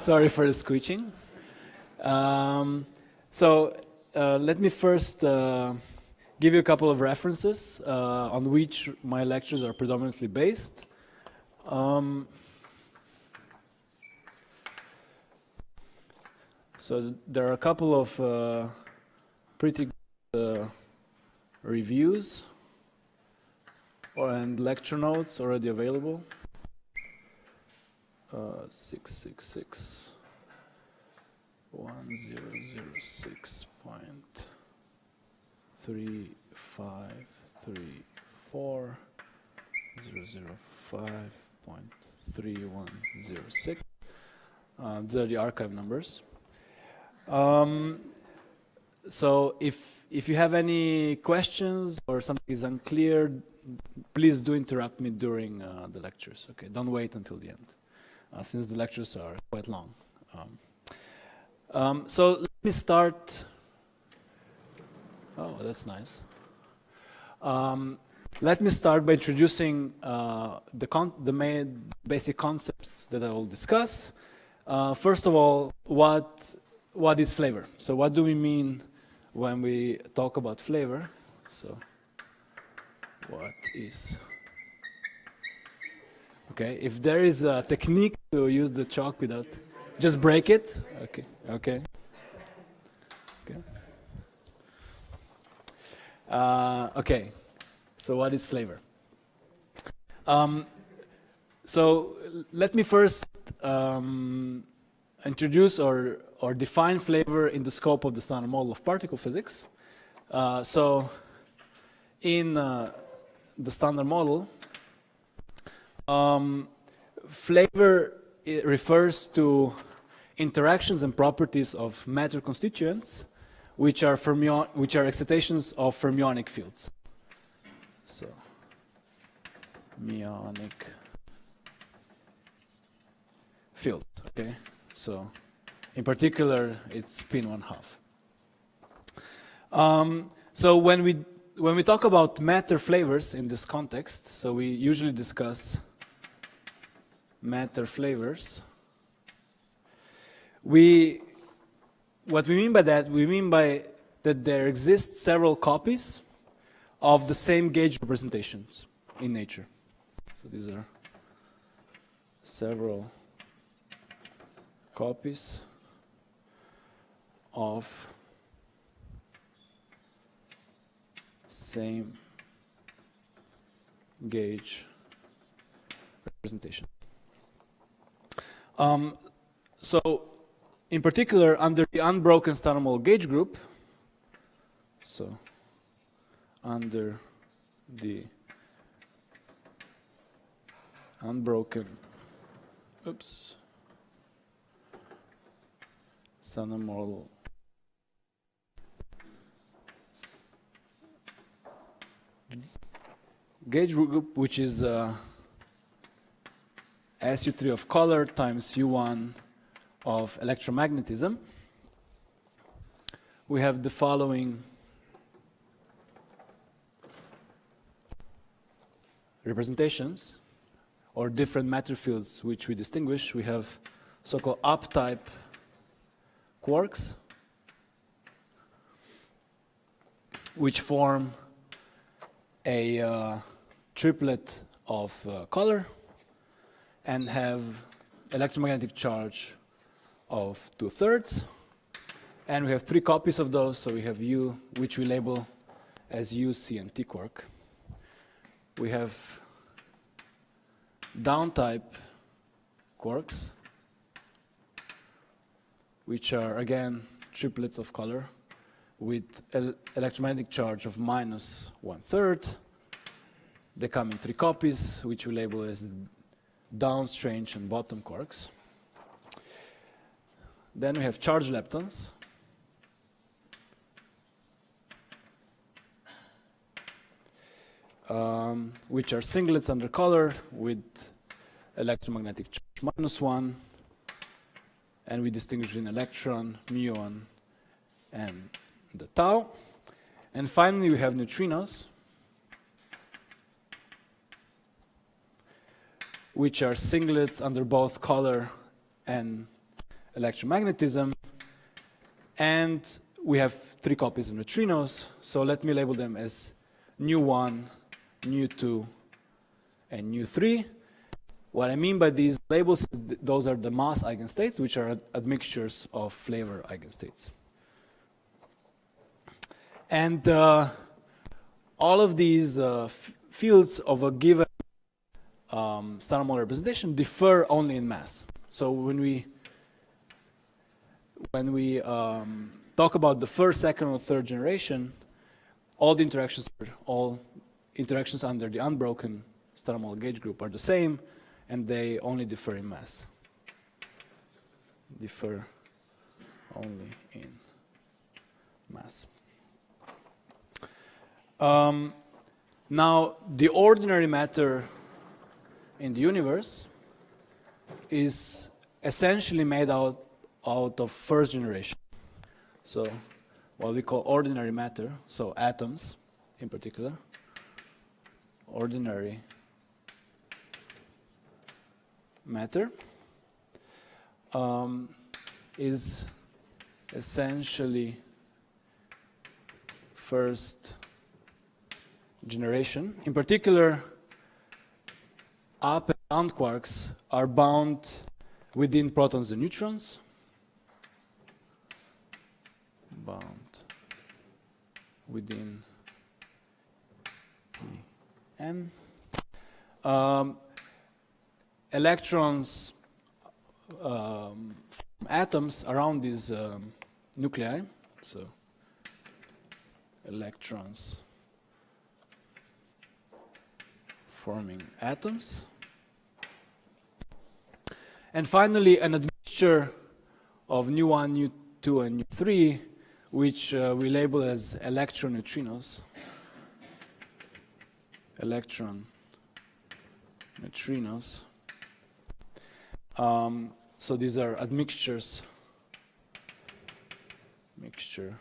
Sorry for the screeching. Let me first give you a couple of references on which my lectures are predominantly based. So there are a couple of pretty good reviews and lecture notes already available. 666 1066.3534 005.3106. These are the archive numbers. So if you have any questions or something is unclear, please do interrupt me during the lectures. Okay, don't wait until the end, since the lectures are quite long. So let me start. Oh, that's nice. Let me start by introducing the main basic concepts that I will discuss. First of all, what is flavor? So what do we mean when we talk about flavor? So what is? Okay, if there is a technique to use the chalk without, just break it. Okay, okay. Okay. Okay. So what is flavor? So let me first introduce or define flavor in the scope of the standard model of particle physics. So in the standard model, flavor refers to interactions and properties of matter constituents, which are excitations of fermionic fields. So, fermionic field. Okay. So, in particular, it's spin 1/2. So when we talk about matter flavors in this context, so we usually discuss matter flavors. What we mean by that, we mean by that there exist several copies of the same gauge representations in nature. So these are several copies of same gauge representation. So, in particular, under the unbroken standard model gauge group, so under the unbroken, standard model gauge group, which is SU3 of color times U1 of electromagnetism, we have the following representations or different matter fields which we distinguish. We have so-called up-type quarks, which form a triplet of color and have electromagnetic charge of 2/3. And we have 3 copies of those, so we have U, which we label as U, C, and T quark. We have down-type quarks, which are, again, triplets of color with electromagnetic charge of -1/3. They come in 3 copies, which we label as down strange and bottom quarks. Then we have charged leptons, which are singlets under color with electromagnetic charge -1, and we distinguish between electron, muon, and the tau. And finally, we have neutrinos, which are singlets under both color and electromagnetism, and we have 3 copies of neutrinos. So let me label them as nu1, nu2, and nu3. What I mean by these labels is those are the mass eigenstates, which are admixtures of Flavour eigenstates. And all of these fields of a given standard model representation differ only in mass. So when we talk about the first, second, or third generation, all the interactions under the unbroken standard model gauge group are the same, and they only differ in mass. Differ only in mass. Now, the ordinary matter in the universe is essentially made out of first generation. So what we call ordinary matter, so atoms in particular, ordinary matter is essentially first generation. In particular, up and down quarks are bound within protons and neutrons. Bound within P n. Electrons from atoms around these nuclei, so electrons forming atoms. And finally, an admixture of nu1, nu2, and nu3, which we label as electron neutrinos. Electron neutrinos. So these are admixtures, mixture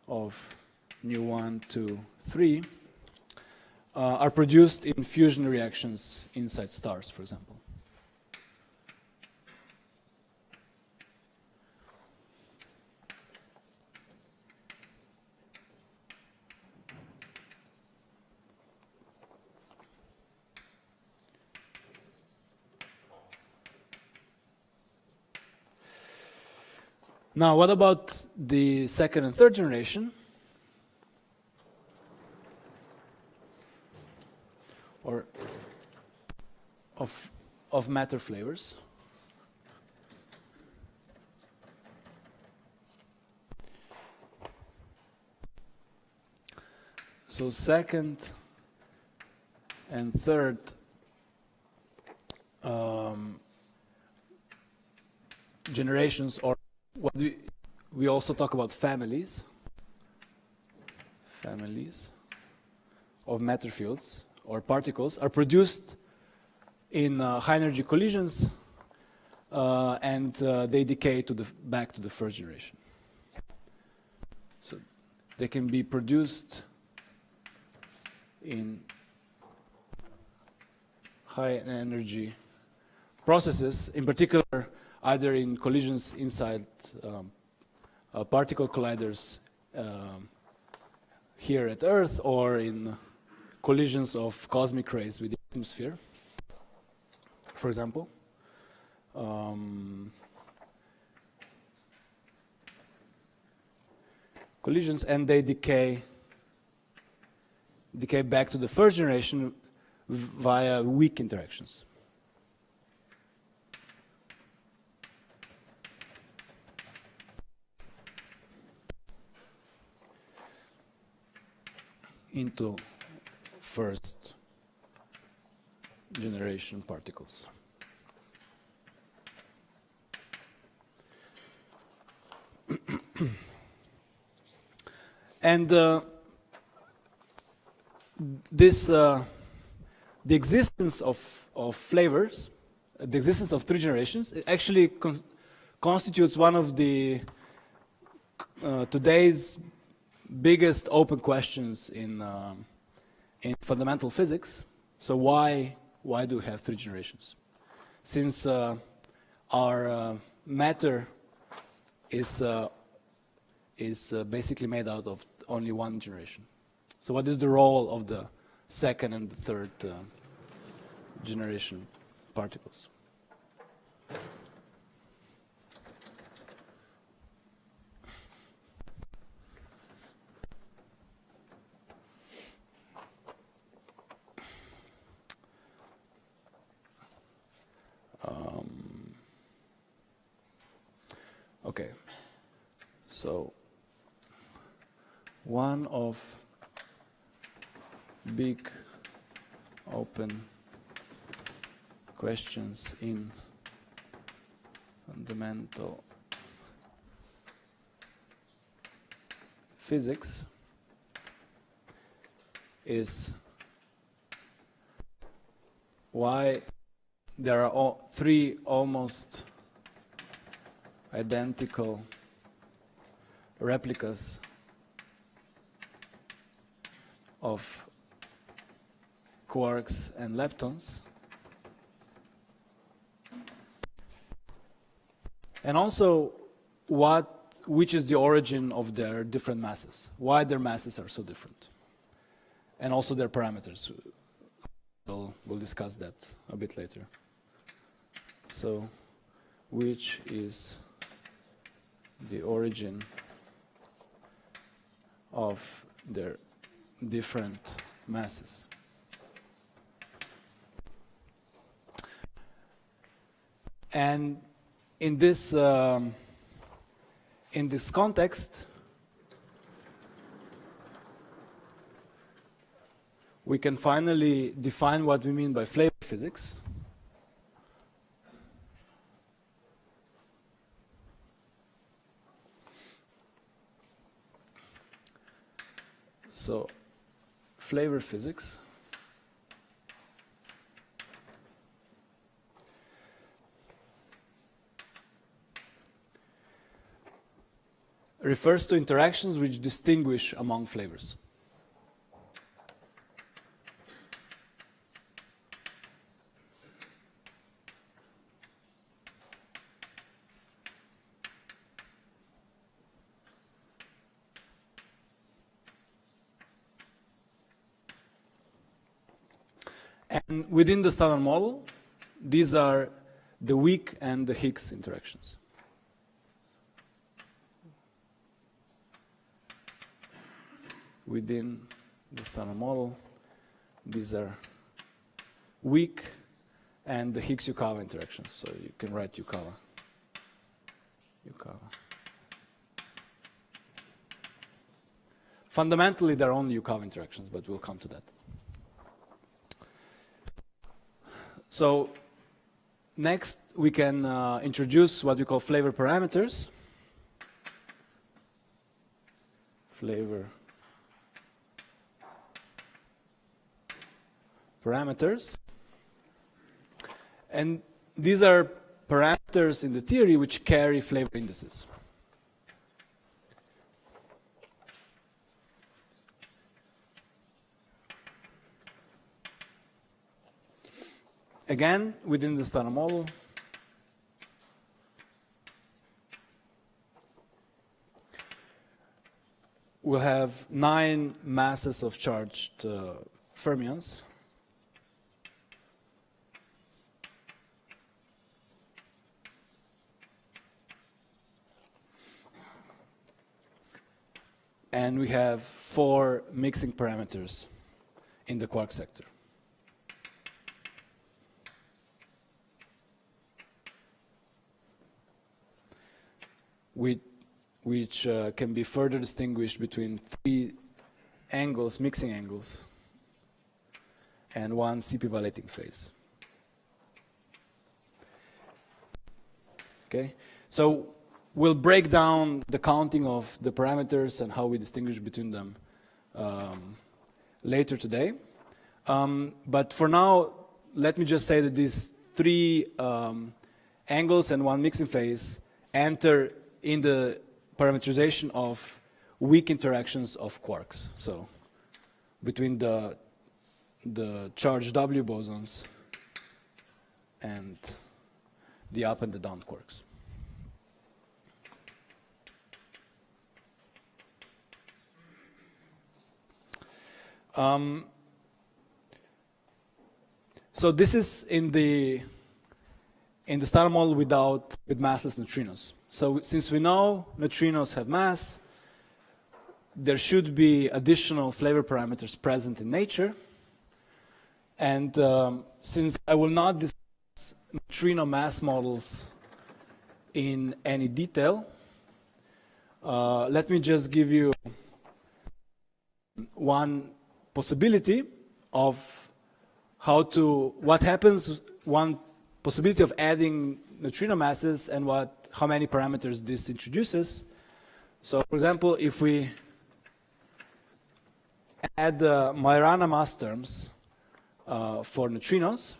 of nu1, 2, 3, are produced in fusion reactions inside stars, for example. Now, what about the second and third generation? Or of matter flavors? So second and third generations, or what we also talk about families of matter fields or particles, are produced in high energy collisions, and they decay back to the first generation. So they can be produced in high energy processes, in particular either in collisions inside particle colliders here at Earth, or in collisions of cosmic rays with the atmosphere, for example. Collisions, and they decay back to the first generation via weak interactions. Into first generation particles. And the existence of flavors, the existence of three generations, it actually constitutes one of the today's biggest open questions in fundamental physics. So why do we have three generations? Since our matter is basically made out of only one generation. So what is the role of the second and the third generation particles? Okay, so one of big open questions in fundamental physics is why there are three almost identical replicas of quarks and leptons, and also which is the origin of their different masses, why their masses are so different, and also their parameters. We'll discuss that a bit later. So, which is the origin of their different masses. And in this context, we can finally define what we mean by flavor physics. So, flavor physics refers to interactions which distinguish among flavors. And within the standard model, these are the weak and the Hicks interactions. Within the standard model, these are weak and the Hicks-Yukawa interactions. So you can write Yukawa. Fundamentally, they're only Yukawa interactions, but we'll come to that. So next, we can introduce what we call flavor parameters. Flavor parameters. And these are parameters in the theory which carry flavor indices. Again, within the standard model, we'll have 9 masses of charged fermions. And we have 4 mixing parameters in the quark sector. Which can be further distinguished between 3 angles, mixing angles, and 1 CP violating phase. Okay, so we'll break down the counting of the parameters and how we distinguish between them later today. But for now, let me just say that these 3 angles and 1 mixing phase enter in the parameterization of weak interactions of quarks. So between the charged W bosons and the up and the down quarks. So this is in the standard model with massless neutrinos. So since we know neutrinos have mass, there should be additional flavor parameters present in nature. And since I will not discuss neutrino mass models in any detail, let me just give you one possibility of what happens, one possibility of adding neutrino masses and how many parameters this introduces. So for example, if we add Majorana mass terms for neutrinos,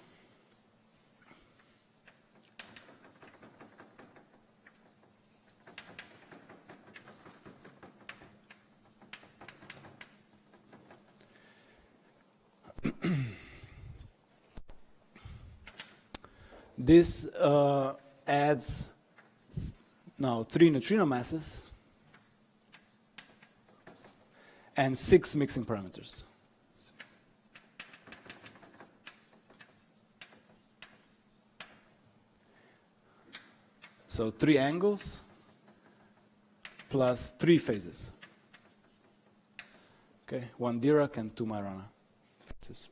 this adds now 3 neutrino masses and 6 mixing parameters. So 3 angles plus 3 phases. Okay, 1 Dirac and 2 Majorana phases.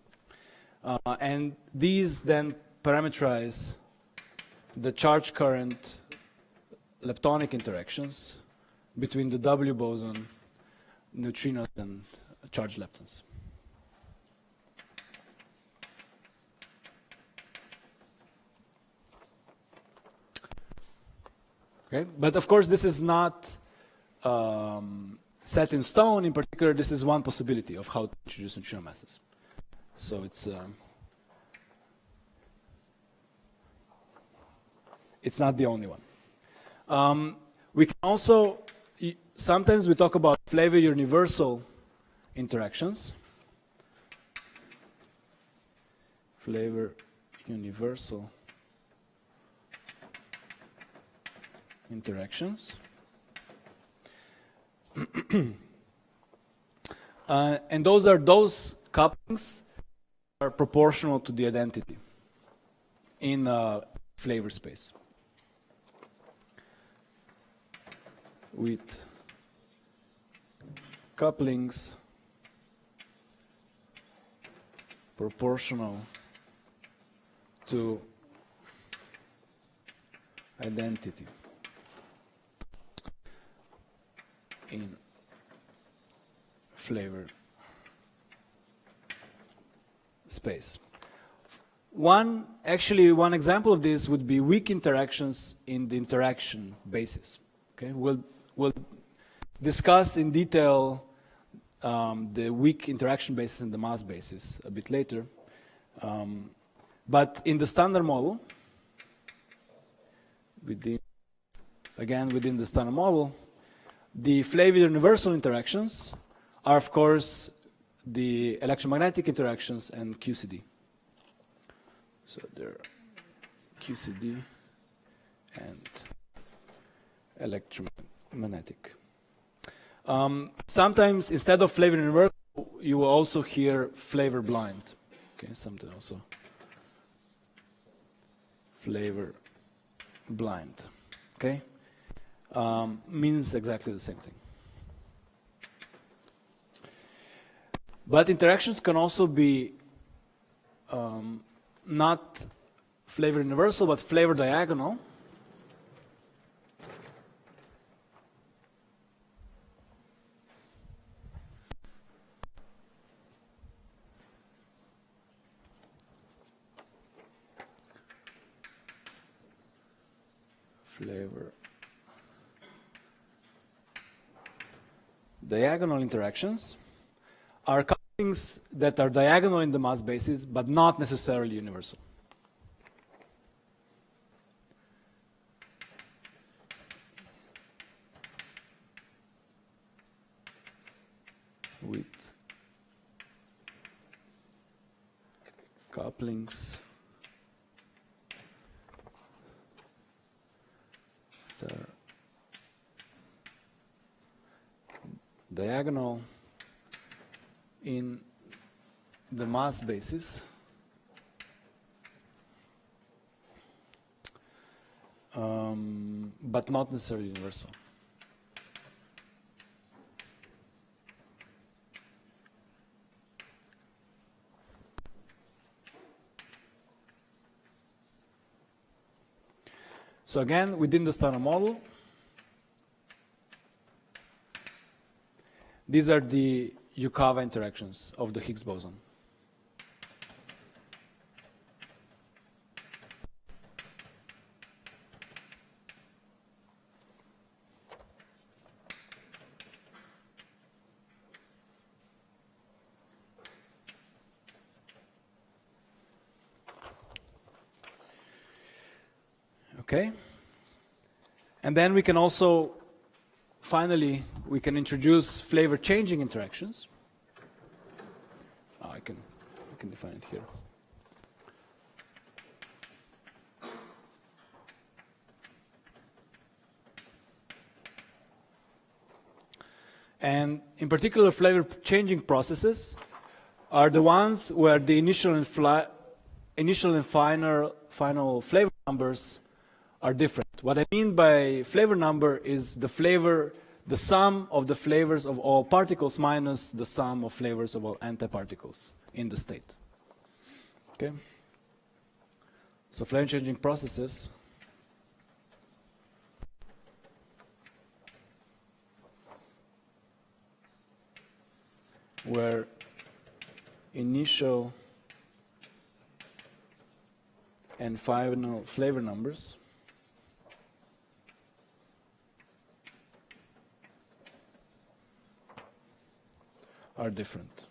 And these then parameterize the charge current leptonic interactions between the W boson, neutrinos, and charged leptons. Okay, but of course this is not set in stone. In particular, this is one possibility of how to introduce neutrino masses. So it's not the only one. We can also, sometimes we talk about Flavour universal interactions. Flavour universal interactions. And those couplings are proportional to the identity in flavor space. With couplings proportional to identity in flavor space. One example of this would be weak interactions in the interaction basis. Okay, we'll discuss in detail the weak interaction basis and the mass basis a bit later. But in the standard model, within the standard model, the Flavour universal interactions are, of course, the electromagnetic interactions and QCD. So they're QCD and electromagnetic. Sometimes instead of Flavour universal, you will also hear Flavour blind. Okay, something also Flavour blind. Okay, means exactly the same thing. But interactions can also be not Flavour universal, but Flavour diagonal. Flavour diagonal interactions are couplings that are diagonal in the mass basis, but not necessarily universal. With couplings that are diagonal in the mass basis. But not necessarily universal. So again, within the standard model, these are the Yukawa interactions of the Higgs boson. Okay, and then we can also, finally, we can introduce flavor changing interactions. I can define it here. And in particular, flavor changing processes are the ones where the initial and final flavor numbers are different. What I mean by flavor number is the flavor, the sum of the flavors of all particles minus the sum of flavors of all antiparticles in the state. Okay? So flavor changing processes where initial and final flavor numbers are different.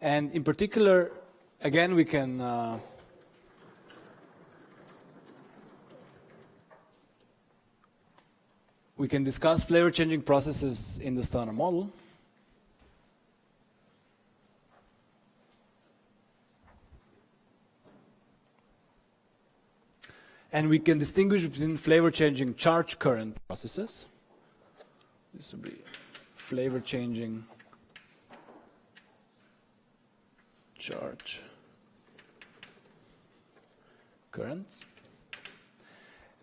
And in particular, again, we can discuss flavor changing processes in the standard model. And we can distinguish between flavor changing charge current processes. This would be flavor changing charge current.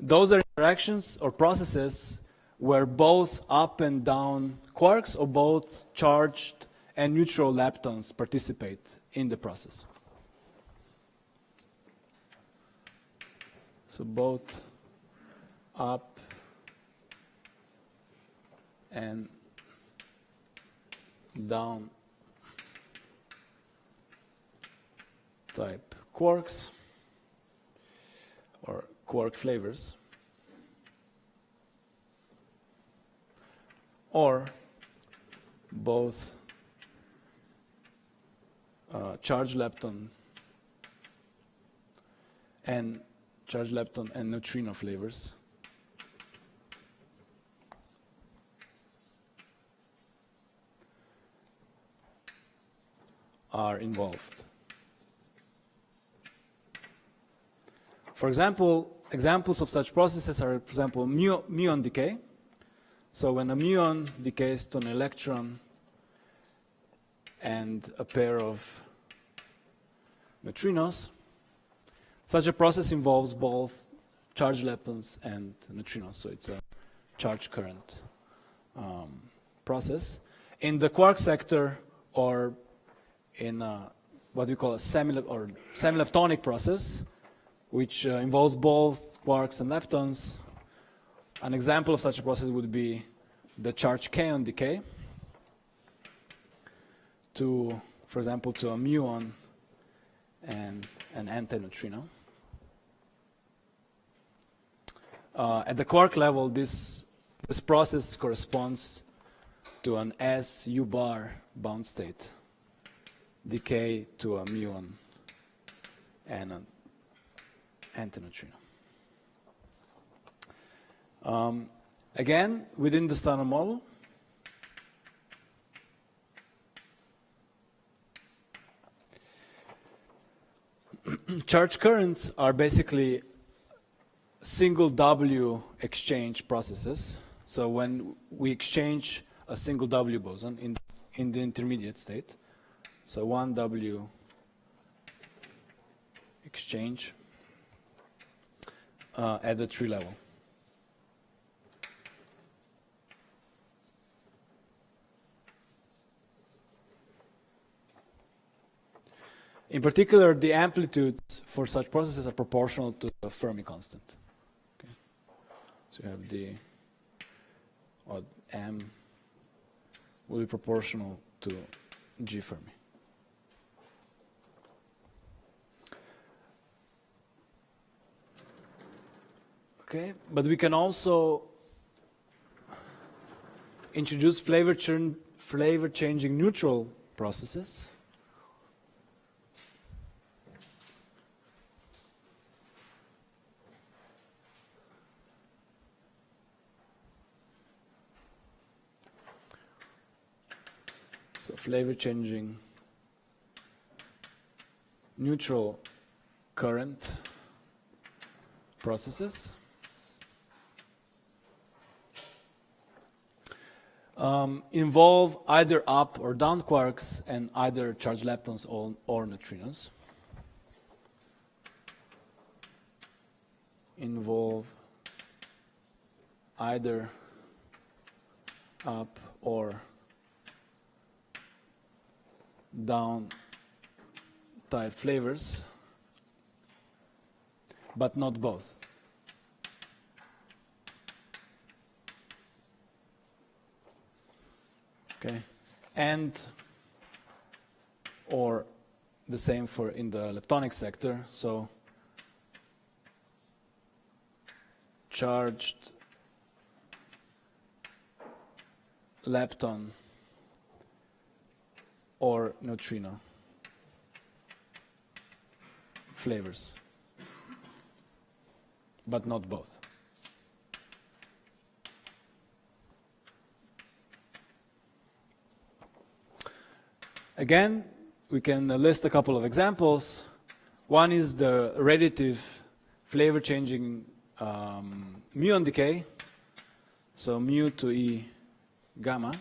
Those are interactions or processes where both up and down quarks or both charged and neutral leptons participate in the process. So both up and down type quarks or quark flavors, or both charged lepton and neutrino flavors are involved. For example, examples of such processes are, for example, muon decay. So when a muon decays to an electron and a pair of neutrinos, such a process involves both charged leptons and neutrinos. So it's a charge current process. In the quark sector, or in what we call a semi-leptonic process, which involves both quarks and leptons, an example of such a process would be the charge kaon decay to, for example, to a muon and an antineutrino. At the quark level, this process corresponds to an S U bar bound state decay to a muon and an antineutrino. Again, within the standard model, charge currents are basically single W exchange processes. So when we exchange a single W boson in the intermediate state, so one W exchange at the tree level. In particular, the amplitudes for such processes are proportional to the Fermi constant. Okay. So you have the M will be proportional to G Fermi. Okay, but we can also introduce flavor changing neutral processes. So flavor changing neutral current processes. Involve either up or down quarks and either charged leptons or neutrinos. Involve either up or down type flavors, but not both. Okay, and or the same for in the leptonic sector. So charged lepton or neutrino flavors, but not both. Again, we can list a couple of examples. One is the radiative flavor changing muon decay, so mu to E gamma,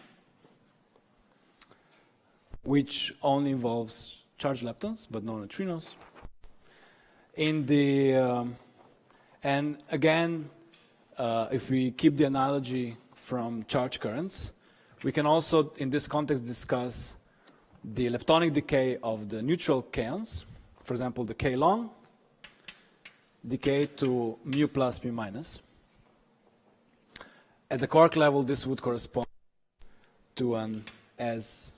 which only involves charged leptons but no neutrinos. In the and again, if we keep the analogy from charge currents, we can also in this context discuss the leptonic decay of the neutral kaons, for example, the K long, decay to mu plus, mu minus. At the quark level, this would correspond to an S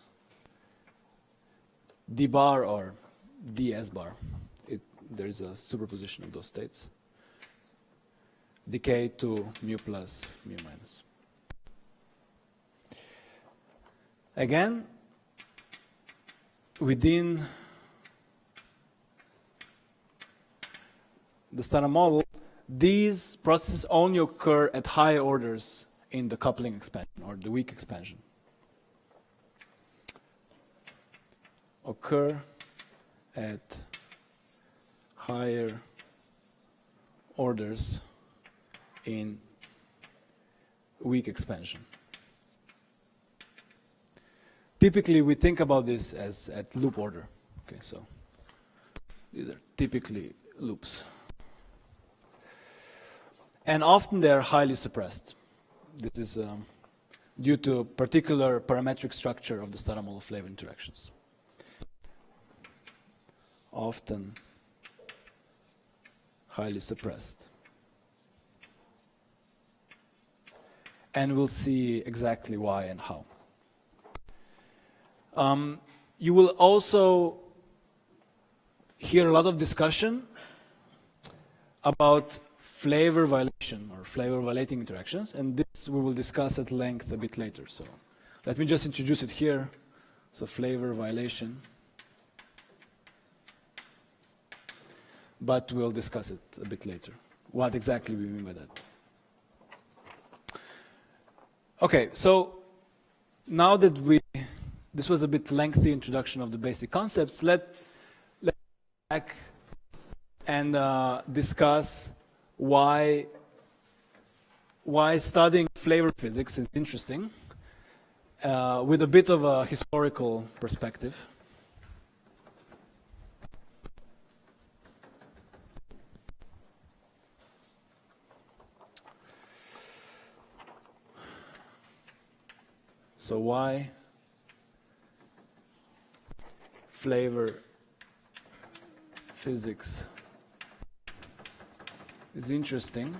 d bar or ds bar. There is a superposition of those states. Decay to mu plus, mu minus. Again, within the standard model, these processes only occur at high orders in the coupling expansion or the weak expansion. Occur at higher orders in weak expansion. Typically, we think about this as at loop order. Okay, so these are typically loops. And often they are highly suppressed. This is due to particular parametric structure of the standard model flavor interactions. Often highly suppressed. And we'll see exactly why and how. You will also hear a lot of discussion about flavor violation or flavor violating interactions, and this we will discuss at length a bit later. So let me just introduce it here. So flavor violation, but we'll discuss it a bit later. What exactly we mean by that. Okay, so now that this was a bit lengthy introduction of the basic concepts, let's back and discuss why studying flavor physics is interesting with a bit of a historical perspective. So why flavor physics is interesting.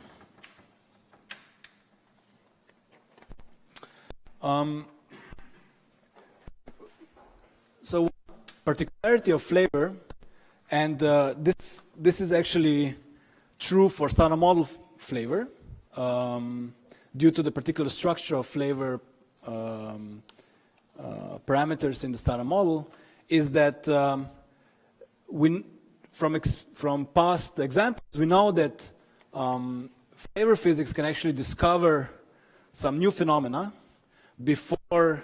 So particularity of flavor, and this is actually true for standard model flavor due to the particular structure of flavor parameters in the standard model, is that from past examples, we know that flavor physics can actually discover some new phenomena before,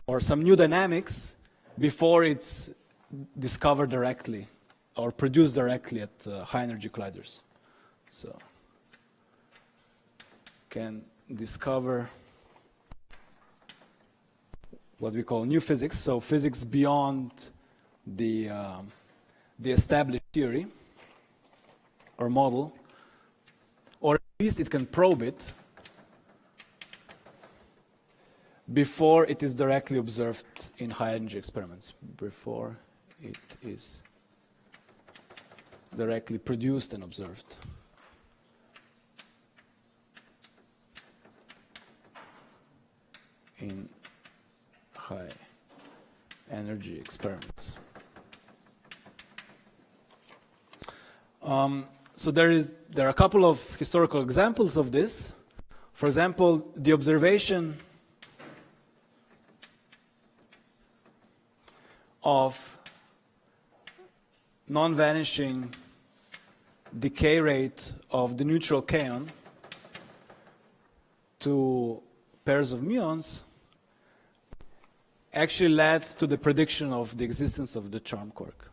or some new dynamics before it's discovered directly or produced directly at high energy colliders. So can discover what we call new physics, so physics beyond the established theory or model, or at least it can probe it before it is directly observed in high energy experiments, before it is directly produced and observed. In high energy experiments. So there are a couple of historical examples of this. For example, the observation of non-vanishing decay rate of the neutral kaon to pairs of muons actually led to the prediction of the existence of the charm quark.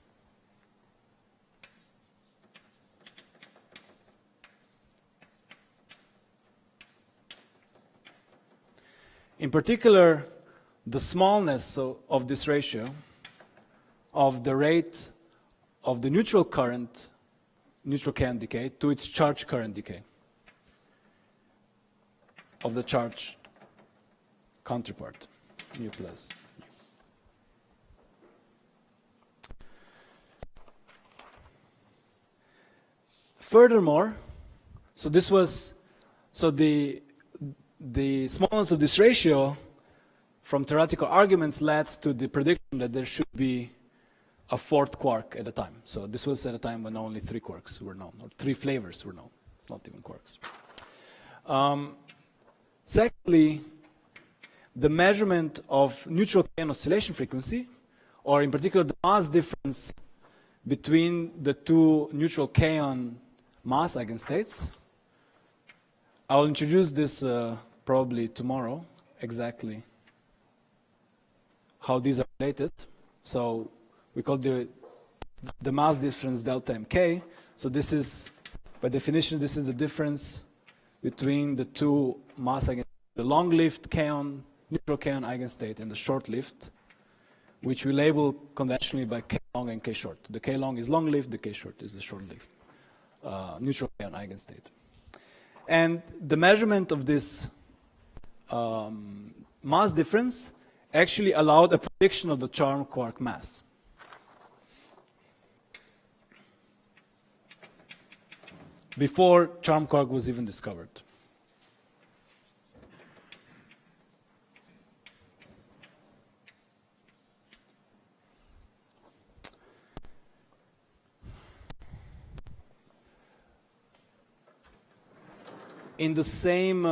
In particular, the smallness of this ratio of the rate of the neutral current, neutral kaon decay, to its charge current decay of the charge counterpart, mu plus. Furthermore, the smallness of this ratio from theoretical arguments led to the prediction that there should be a fourth quark at a time. So this was at a time when only 3 quarks were known, or 3 flavors were known, not even quarks. Secondly, the measurement of neutral kaon oscillation frequency, or in particular the mass difference between the two neutral kaon mass eigenstates. I'll introduce this probably tomorrow, exactly how these are related. So we call the mass difference delta mk. So this is, by definition, this is the difference between the two mass eigenstates, the long-lived kaon, neutral kaon eigenstate, and the short-lived, which we label conventionally by k long and k short. The k long is long-lived, the k short is the short-lived neutral kaon eigenstate. And the measurement of this mass difference actually allowed a prediction of the charm quark mass. Before charm quark was even discovered. In the same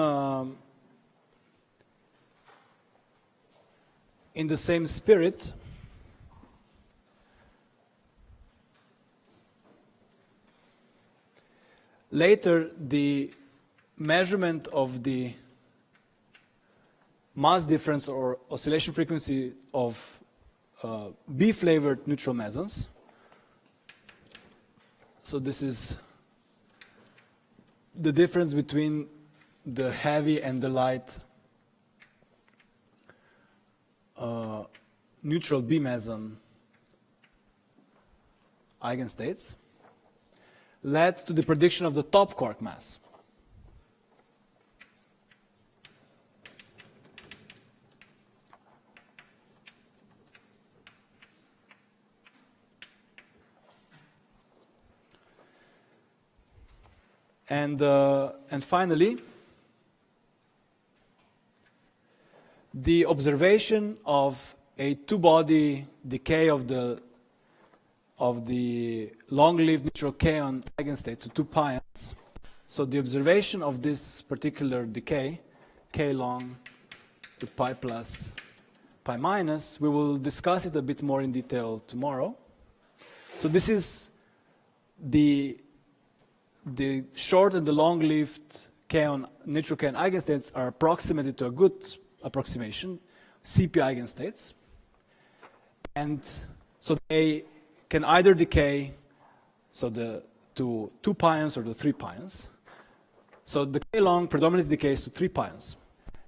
spirit, later the measurement of the mass difference or oscillation frequency of B-flavored neutral mesons. So this is the difference between the heavy and the light neutral B meson eigenstates led to the prediction of the top quark mass. And finally, the observation of a two-body decay of the long-lived neutral kaon eigenstate to 2 pions. So the observation of this particular decay, k long to pi plus pi minus, we will discuss it a bit more in detail tomorrow. So this is the short and the long-lived neutral kaon eigenstates are approximated to a good approximation, CP eigenstates. And so they can either decay to 2 pions or to 3 pions. So the k long predominantly decays to 3 pions.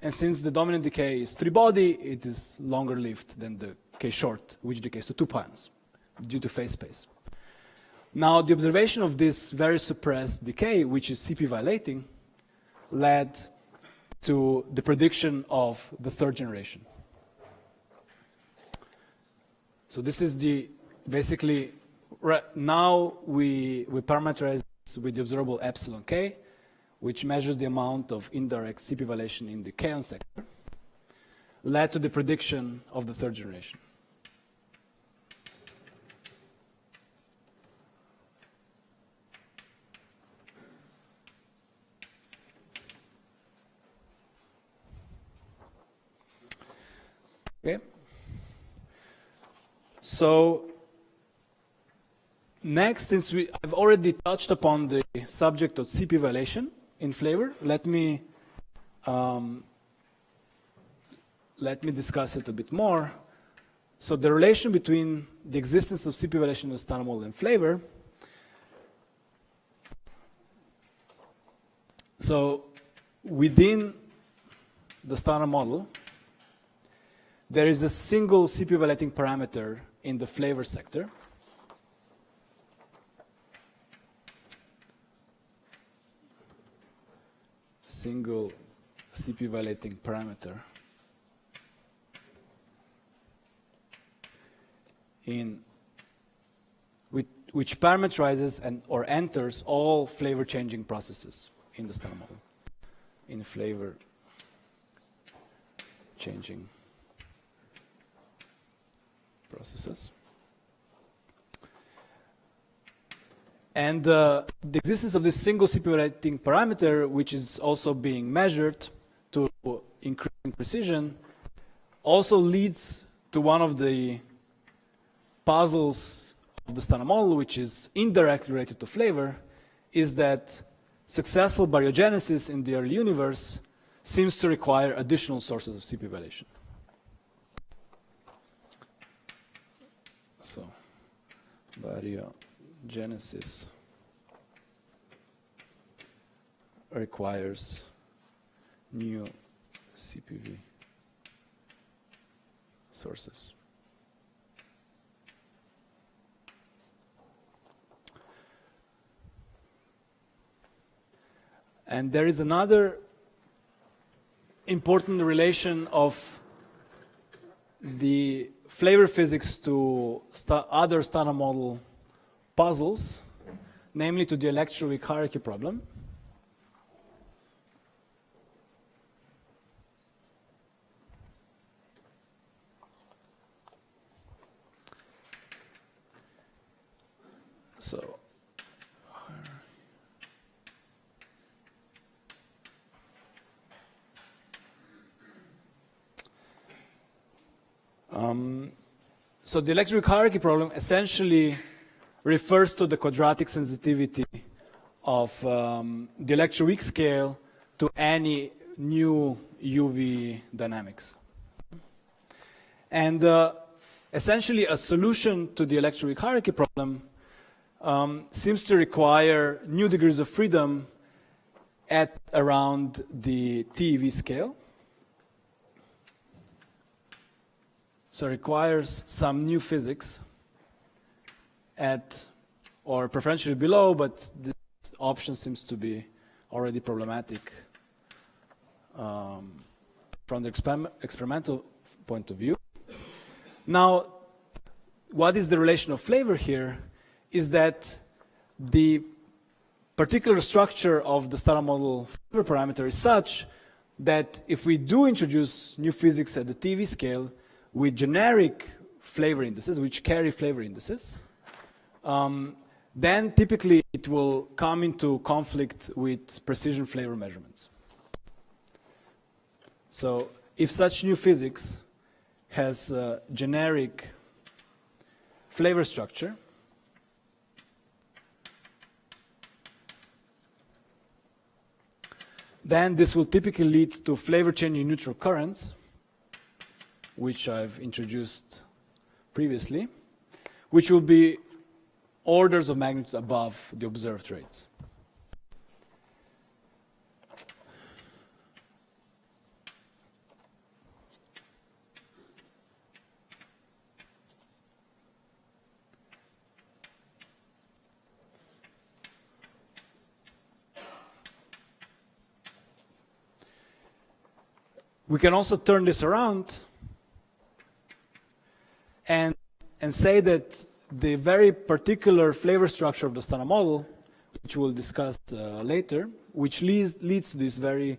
And since the dominant decay is 3-body, it is longer lived than the k short, which decays to 2 pions due to phase space. Now, the observation of this very suppressed decay, which is CP violating, led to the prediction of the third generation. So this is basically, now we parameterize this with the observable epsilon k, which measures the amount of indirect CP violation in the kaon sector, led to the prediction of the third generation. Okay. So next, since I've already touched upon the subject of CP violation in Flavour, let me discuss it a bit more. So the relation between the existence of CP violation in the standard model and Flavour. So within the standard model, there is a single CP violating parameter in the Flavour sector. Single CP violating parameter which parameterizes or enters all flavor changing processes in the standard model. In flavor changing processes. And the existence of this single CP violating parameter, which is also being measured to increasing precision, also leads to one of the puzzles of the standard model, which is indirectly related to Flavour, is that successful baryogenesis in the early universe seems to require additional sources of CP violation. So, baryogenesis requires new CPV sources. And there is another important relation of the Flavour physics to other standard model puzzles, namely to the electroweak hierarchy problem. So the electroweak hierarchy problem essentially refers to the quadratic sensitivity of the electroweak scale to any new UV dynamics. And essentially a solution to the electroweak hierarchy problem seems to require new degrees of freedom at around the TeV scale. So it requires some new physics at, or preferentially below, but this option seems to be already problematic from the experimental point of view. Now, what is the relation of flavor here is that the particular structure of the standard model flavor parameter is such that if we do introduce new physics at the TeV scale with generic flavor indices, which carry flavor indices, then typically it will come into conflict with precision flavor measurements. So if such new physics has a generic flavor structure, then this will typically lead to flavor changing neutral currents, which I've introduced previously, which will be orders of magnitude above the observed rates. We can also turn this around and say that the very particular flavor structure of the standard model, which we'll discuss later, which leads to this very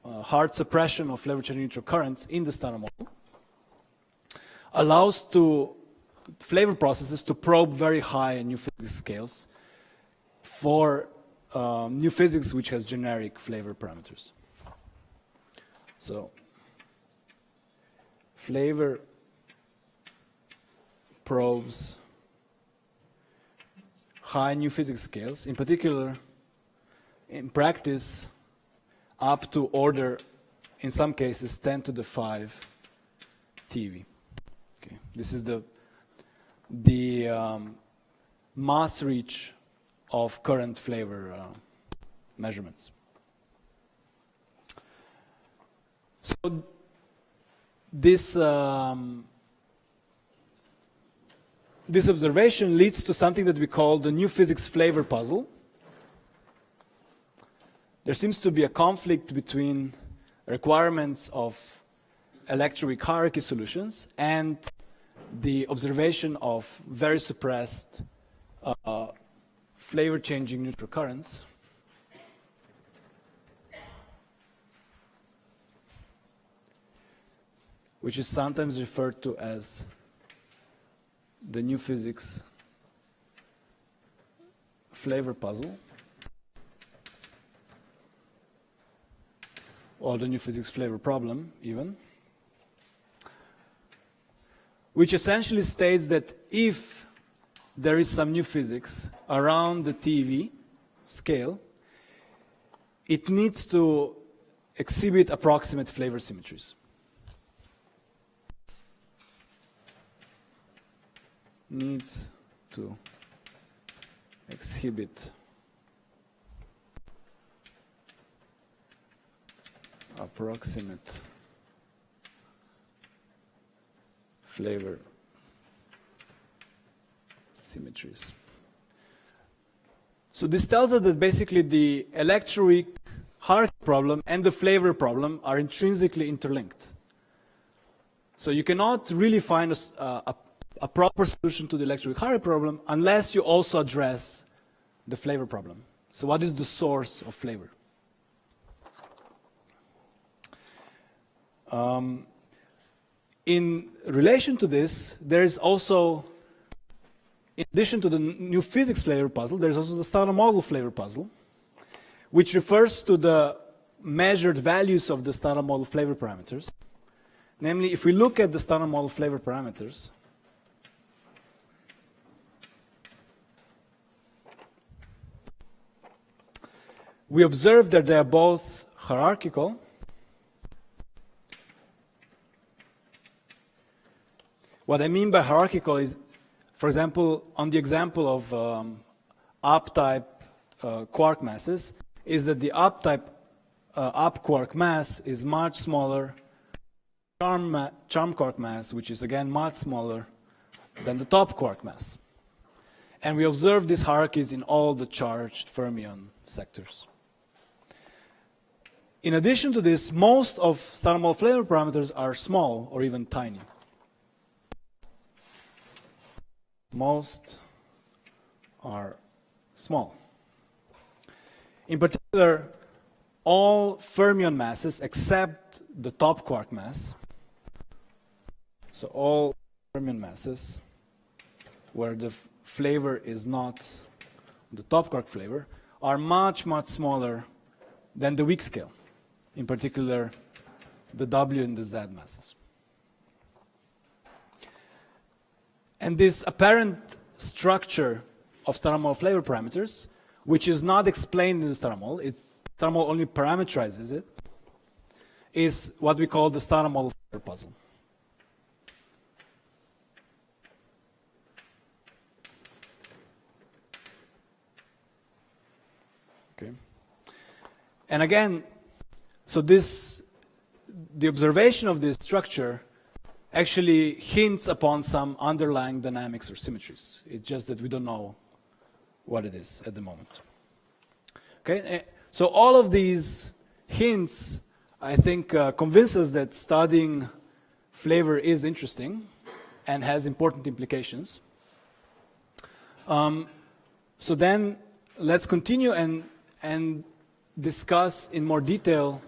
hard suppression of flavor changing neutral currents in the standard model, allows to flavor processes to probe very high new physics scales for new physics which has generic flavor parameters. So flavor probes high new physics scales, in particular, in practice, up to order, in some cases, 10 to the 5 TeV. Okay. This is the mass reach of current flavor measurements. So this this observation leads to something that we call the new physics flavor puzzle. There seems to be a conflict between requirements of electroweak hierarchy solutions and the observation of very suppressed flavor changing neutral currents. Which is sometimes referred to as the new physics flavor puzzle, or the new physics flavor problem even, which essentially states that if there is some new physics around the TeV scale, it needs to exhibit approximate flavor symmetries. Needs to exhibit approximate flavor symmetries. So this tells us that basically the electroweak hierarchy problem and the flavor problem are intrinsically interlinked. So you cannot really find a proper solution to the electroweak hierarchy problem unless you also address the flavor problem. So what is the source of flavor? In relation to this, there is also, in addition to the new physics flavor puzzle, there's also the standard model flavor puzzle, which refers to the measured values of the standard model flavor parameters. Namely, if we look at the standard model flavor parameters, we observe that they are both hierarchical What I mean by hierarchical is, for example, on the example of up-type quark masses, is that the up-type up quark mass is much smaller charm quark mass, which is again much smaller than the top quark mass. And we observe these hierarchies in all the charged fermion sectors. In addition to this, most of standard model flavor parameters are small or even tiny. Most are small. In particular, all fermion masses except the top quark mass, so all fermion masses where the flavor is not the top quark flavor, are much, much smaller than the weak scale, in particular the W and the Z masses. And this apparent structure of standard model flavor parameters, which is not explained in the standard model, standard model only parameterizes it, is what we call the standard model flavor puzzle. Okay. And again, so the observation of this structure actually hints upon some underlying dynamics or symmetries. It's just that we don't know what it is at the moment. Okay, so all of these hints, I think, convince us that studying flavor is interesting and has important implications. So then let's continue and discuss in more detail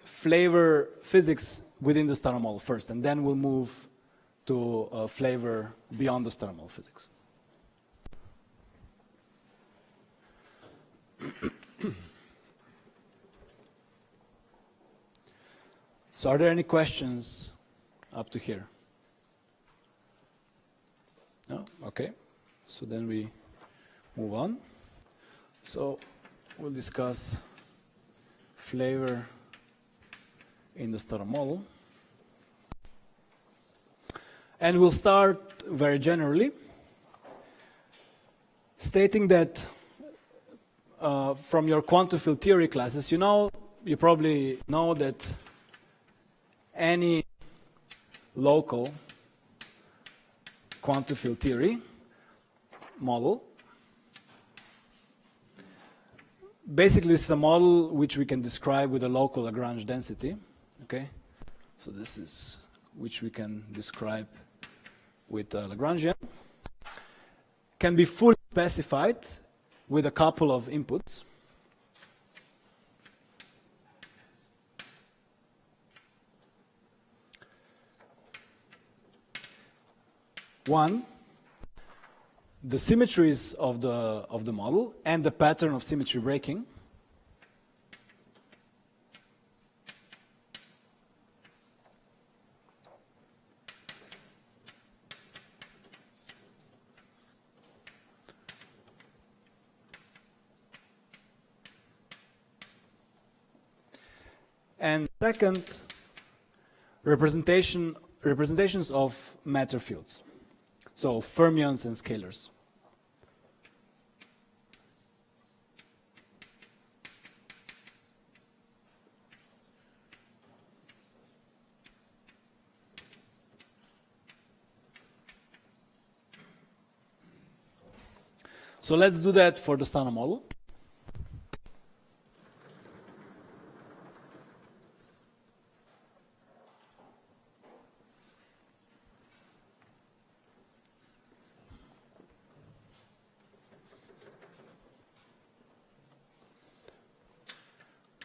flavor physics within the standard model first, and then we'll move to flavor beyond the standard model physics. So are there any questions up to here? No? Okay. So then we move on. So we'll discuss flavor in the standard model. And we'll start very generally, stating that from your quantum field theory classes, you probably know that any local quantum field theory model basically this is a model which we can describe with a local Lagrange density. Okay, so this is which we can describe with Lagrangian, can be fully specified with a couple of inputs. One, the symmetries of the model and the pattern of symmetry breaking. And second, representations of matter fields, so fermions and scalars. So let's do that for the standard model.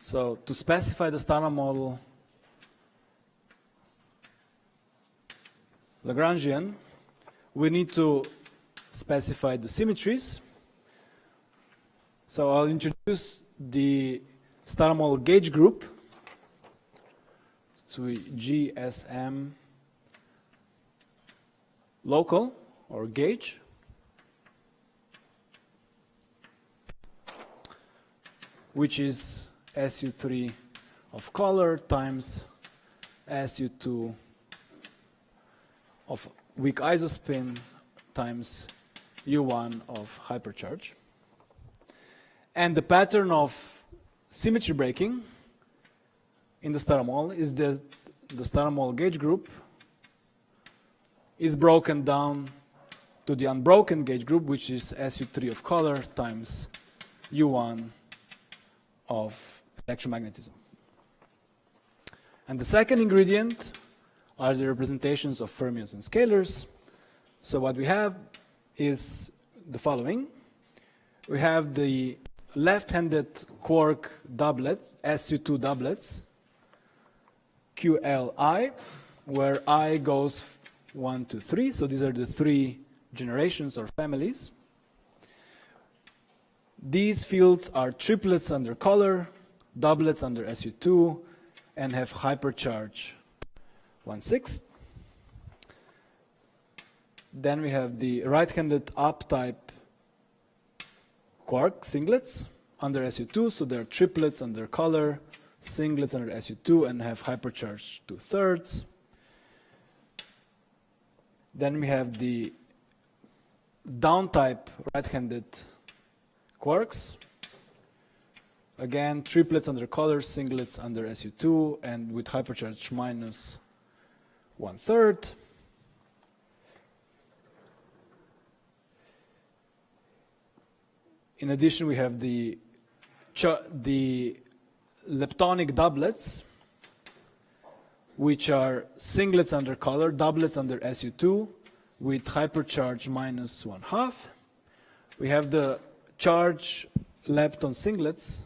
So to specify the standard model Lagrangian, we need to specify the symmetries. So I'll introduce the standard model gauge group. So GSM local or gauge. Which is SU3 of color times SU2 of weak isospin times U1 of hypercharge. And the pattern of symmetry breaking in the star mole is that the star mole gauge group is broken down to the unbroken gauge group, which is SU3 of color times U1 of electromagnetism. And the second ingredient are the representations of fermions and scalars. So what we have is the following. We have the left-handed quark doublets, SU2 doublets, QLI, where I goes 1 to 3. So these are the 3 generations or families. These fields are triplets under color, doublets under SU2, and have hypercharge 1/6. Then we have the right-handed up-type quark singlets under SU2, so they're triplets under color, singlets under SU2, and have hypercharge 2/3. Then we have the down-type right-handed quarks. Again, triplets under color, singlets under SU2, and with hypercharge minus 1/3. In addition, we have the leptonic doublets, which are singlets under color, doublets under SU2, with hypercharge minus 1/2. We have the charge lepton singlets,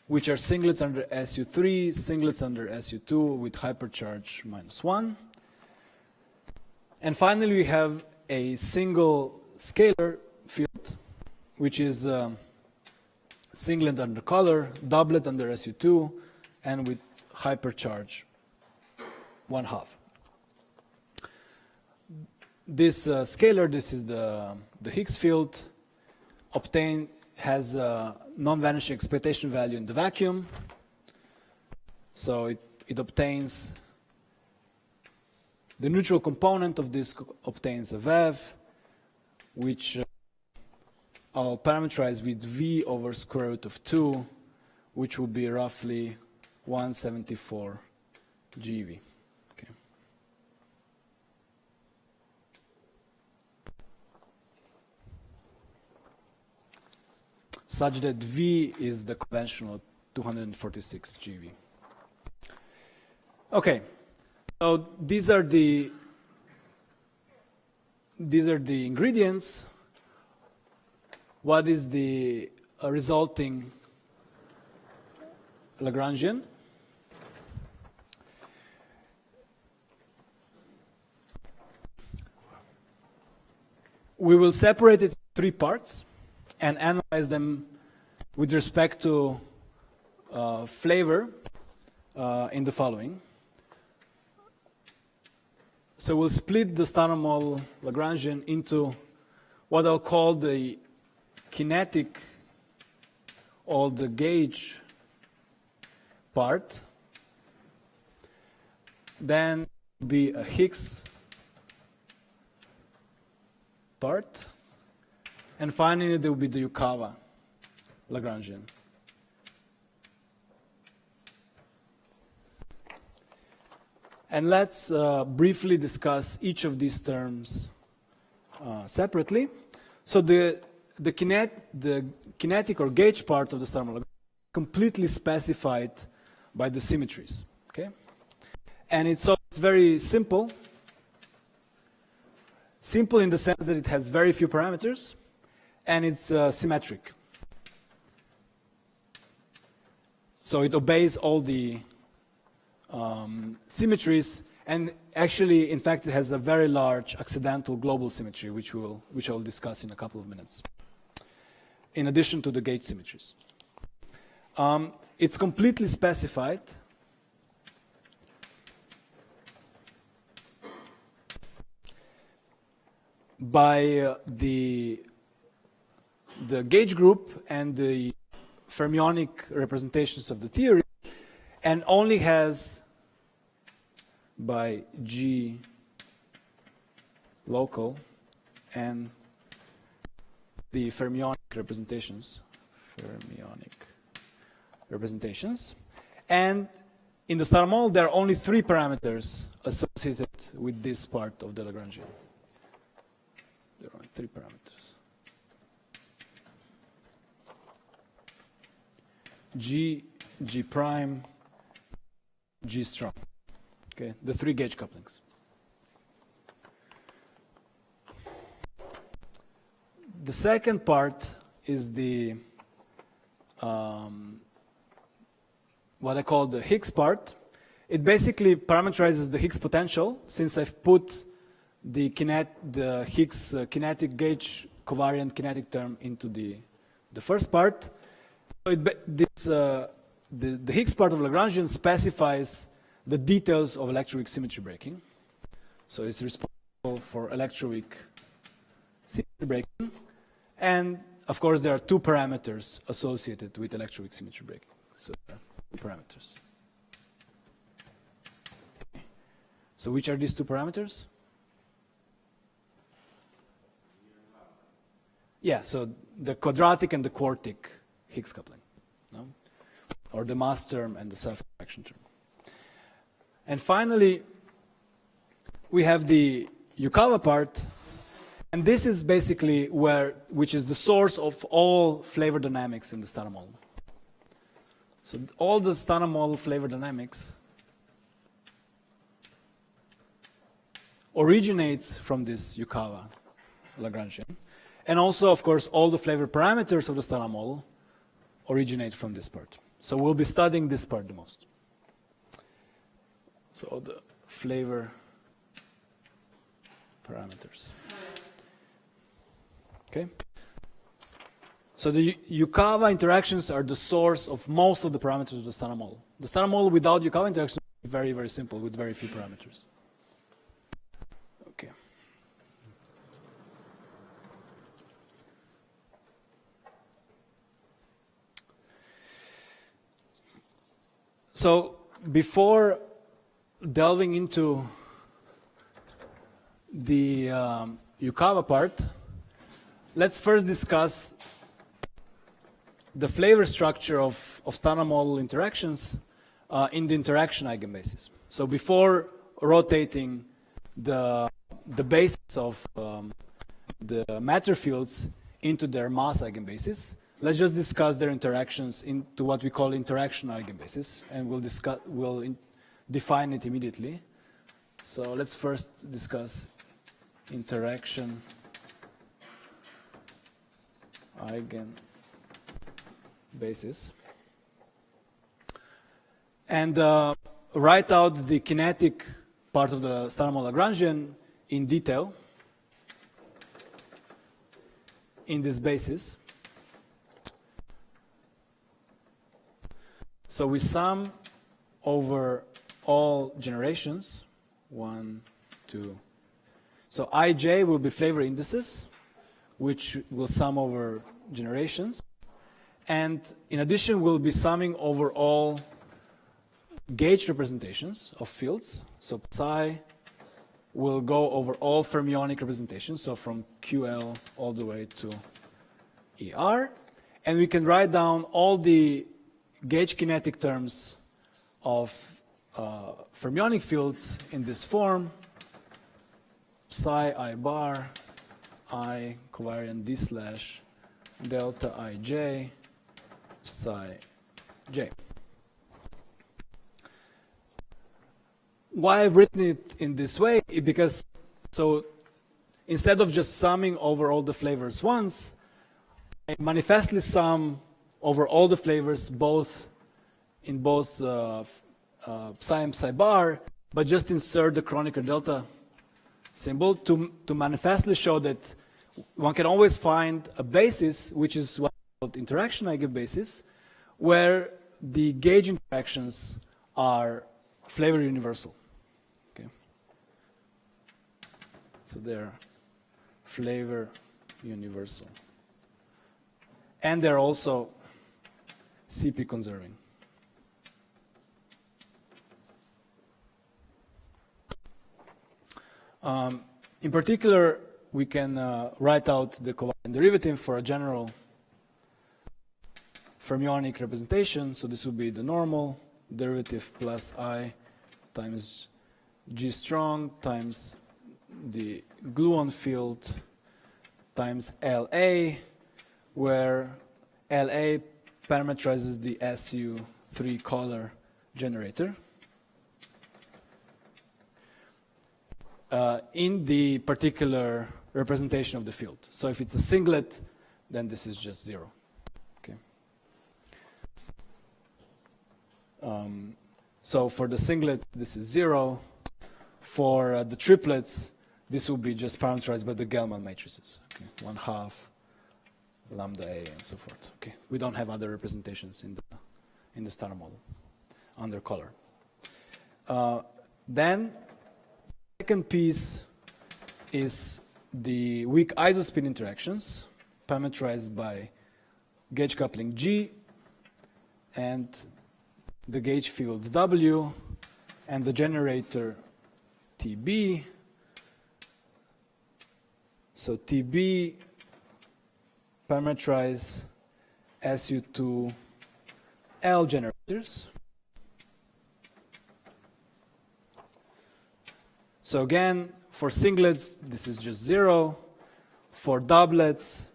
which are singlets under SU3, singlets under SU2 with hypercharge minus 1. And finally, we have a single scalar field, which is singlet under color, doublet under SU2, and with hypercharge 1/2. This scalar, this is the Hicks field, has a non-vanishing excitation value in the vacuum. So it obtains the neutral component of this obtains a VAV, which I'll parameterize with V over square root of 2, which will be roughly 174 GeV. Okay. Such that V is the conventional 246 GeV. Okay, so these are the ingredients. What is the resulting Lagrangian? We will separate it in 3 parts and analyze them with respect to flavor in the following. So we'll split the standard model Lagrangian into what I'll call the kinetic or the gauge part. Then be a Hicks part. And finally, there will be the Yukawa Lagrangian. And let's briefly discuss each of these terms separately. So the kinetic or gauge part of the standard model is completely specified by the symmetries. Okay? And it's very simple. Simple in the sense that it has very few parameters, and it's symmetric. So it obeys all the symmetries, and actually, in fact, it has a very large accidental global symmetry, which I will discuss in a couple of minutes, in addition to the gauge symmetries. It's completely specified by the gauge group and the fermionic representations of the theory, and only has by G local and the fermionic representations. And in the star model, there are only 3 parameters associated with this part of the Lagrangian. There are 3 parameters. G, G prime, G strong. Okay, the 3 gauge couplings. The second part is the what I call the Hicks part. It basically parameterizes the Higgs potential, since I've put the Higgs kinetic gauge covariant kinetic term into the first part. So the Higgs part of Lagrangian specifies the details of electroweak symmetry breaking. So it's responsible for electroweak symmetry breaking. And of course, there are 2 parameters associated with electroweak symmetry breaking. So there are 2 parameters. So which are these 2 parameters? Yeah, so the quadratic and the quartic Higgs coupling, no? Or the mass term and the self-interaction term. And finally, we have the Yukawa part, and this is basically which is the source of all flavor dynamics in the Stana model. So all the Stana model flavor dynamics originates from this Yukawa Lagrangian. And also, of course, all the flavor parameters of the Stana model originate from this part. So we'll be studying this part the most. So the flavor parameters. Okay? So the Yukawa interactions are the source of most of the parameters of the Stana model. The Stana model without Yukawa interactions is very, very simple with very few parameters. Okay. So before delving into the Yukawa part, let's first discuss the flavor structure of Stana model interactions in the interaction eigenbasis. So before rotating the basis of the matter fields into their mass eigenbasis, let's just discuss their interactions into what we call interaction eigenbasis, and we'll define it immediately. So let's first discuss interaction eigenbasis. And write out the kinetic part of the Stana model Lagrangian in detail in this basis. So we sum over all generations, 1, 2. So ij will be flavor indices, which will sum over generations. And in addition, we'll be summing over all gauge representations of fields. So psi will go over all fermionic representations, so from QL all the way to ER. And we can write down all the gauge kinetic terms of fermionic fields in this form: psi I bar, I covariant D slash, delta ij, psi j. Why I've written it in this way? Because so instead of just summing over all the flavors once, I manifestly sum over all the flavors in both psi and psi bar, but just insert the Kronecker delta symbol to manifestly show that one can always find a basis, which is what we call interaction eigenbasis, where the gauge interactions are flavor universal. Okay. So they're flavor universal. And they're also CP conserving. In particular, we can write out the covariant derivative for a general fermionic representation. So this will be the normal derivative plus I times G strong times the gluon field times LA, where LA parameterizes the SU3 color generator in the particular representation of the field. So if it's a singlet, then this is just 0. Okay. So for the singlet, this is 0. For the triplets, this will be just parameterized by the Gelman matrices. Okay. 1/2 lambda A and so forth. Okay. We don't have other representations in the star model under color. Then second piece is the weak isospin interactions parameterized by gauge coupling G and the gauge field W and the generator TB. So TB parameterize SU2L generators. So again, for singlets, this is just 0. For doublets,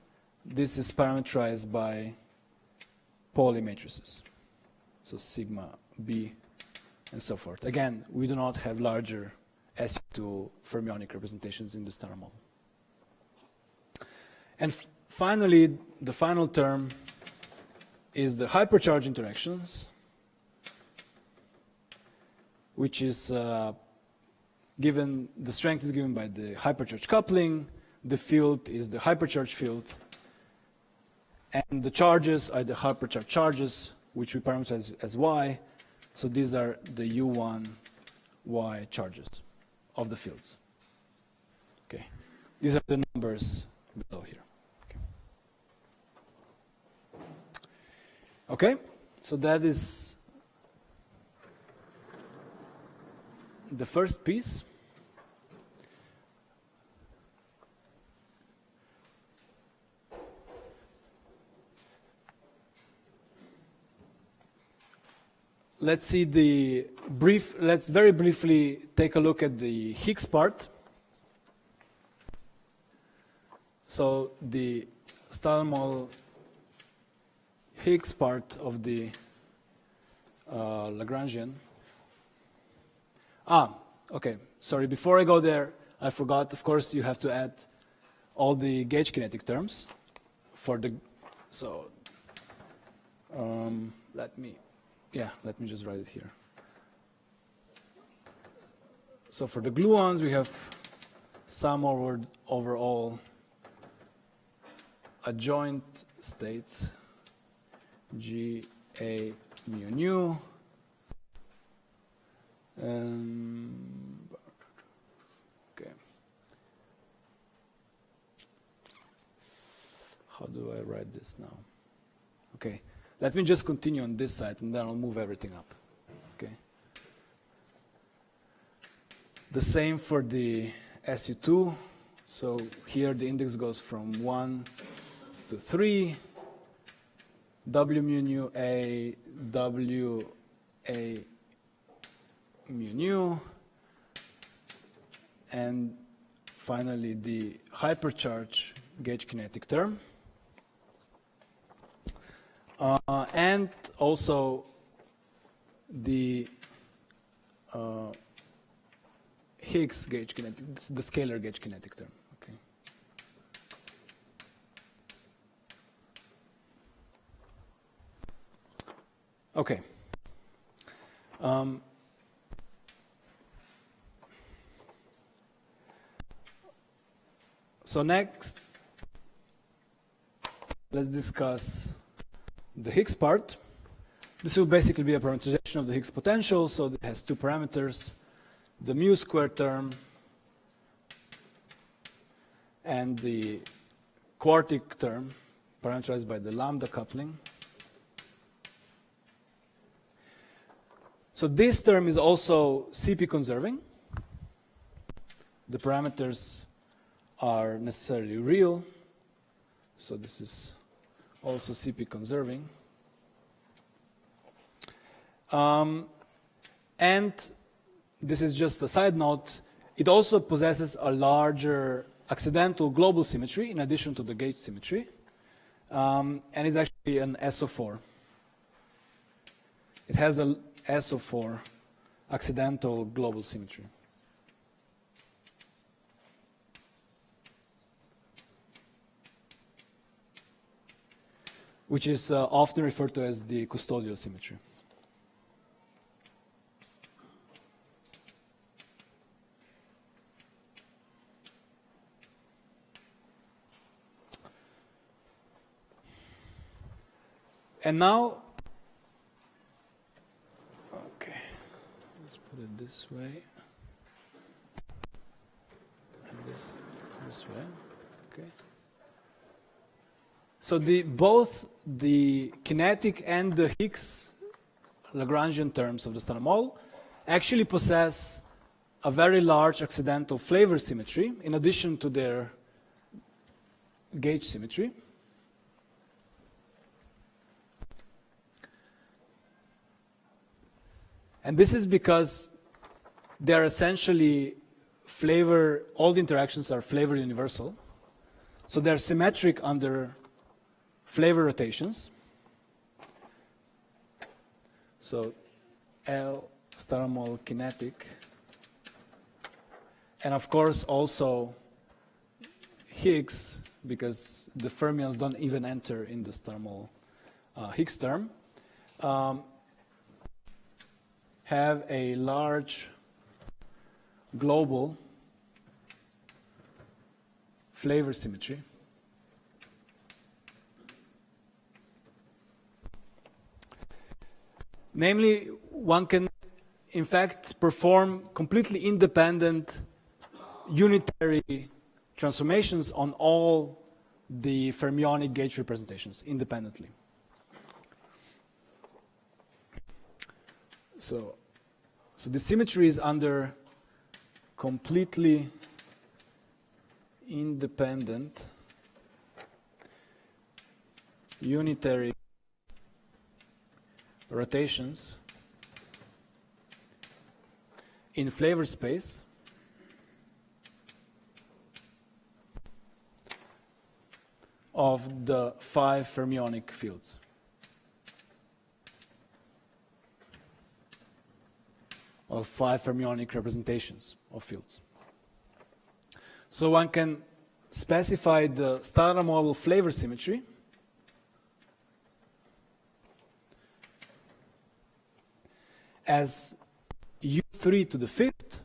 this is parameterized by Pauli matrices. So sigma B and so forth. Again, we do not have larger SU2 fermionic representations in the star model. And finally, the final term is the hypercharge interactions, which is given, the strength is given by the hypercharge coupling, the field is the hypercharge field, and the charges are the hypercharge charges, which we parameterize as Y. So these are the U1 Y charges of the fields. Okay. These are the numbers below here. Okay, so that is the first piece. Let's see the brief, let's very briefly take a look at the Hicks part. So the star model Hicks part of the Lagrangian. Okay, sorry, before I go there, I forgot, of course, you have to add all the gauge kinetic terms for the, so let me just write it here. So for the gluons, we have sum over all adjoint states G A mu nu. Okay. How do I write this now? Okay. Let me just continue on this side and then I'll move everything up. Okay. The same for the SU2. So here the index goes from 1 to 3. W mu nu A, W A mu nu, and finally the hypercharge gauge kinetic term, and also the Hicks gauge kinetic, the scalar gauge kinetic term. Okay. So next, let's discuss the Hicks part. This will basically be a parameterization of the Hicks potential. So it has two parameters, the mu square term and the quartic term, parameterized by the lambda coupling. So this term is also CP conserving. the parameters are necessarily real. So this is also CP conserving. And this is just a side note, it also possesses a larger accidental global symmetry in addition to the gauge symmetry. And it's actually an SO4. It has a SO4 accidental global symmetry. Which is often referred to as the custodial symmetry. And now, okay, let's put it this way, and this way, okay. So both the kinetic and the Hicks Lagrangian terms of the standard model actually possess a very large accidental Flavour symmetry in addition to their gauge symmetry. And this is because they're essentially Flavour, all the interactions are Flavour universal. So they're symmetric under Flavour rotations. So L standard model kinetic. And of course also Higgs, because the fermions don't even enter in the standard model Higgs term. Have a large global Flavour symmetry. Namely, one can in fact perform completely independent unitary transformations on all the fermionic gauge representations independently. So the symmetry is under completely independent unitary rotations in Flavour space of the 5 fermionic fields. Of 5 fermionic representations of fields. So one can specify the standard model Flavour symmetry as U3 to the 5th,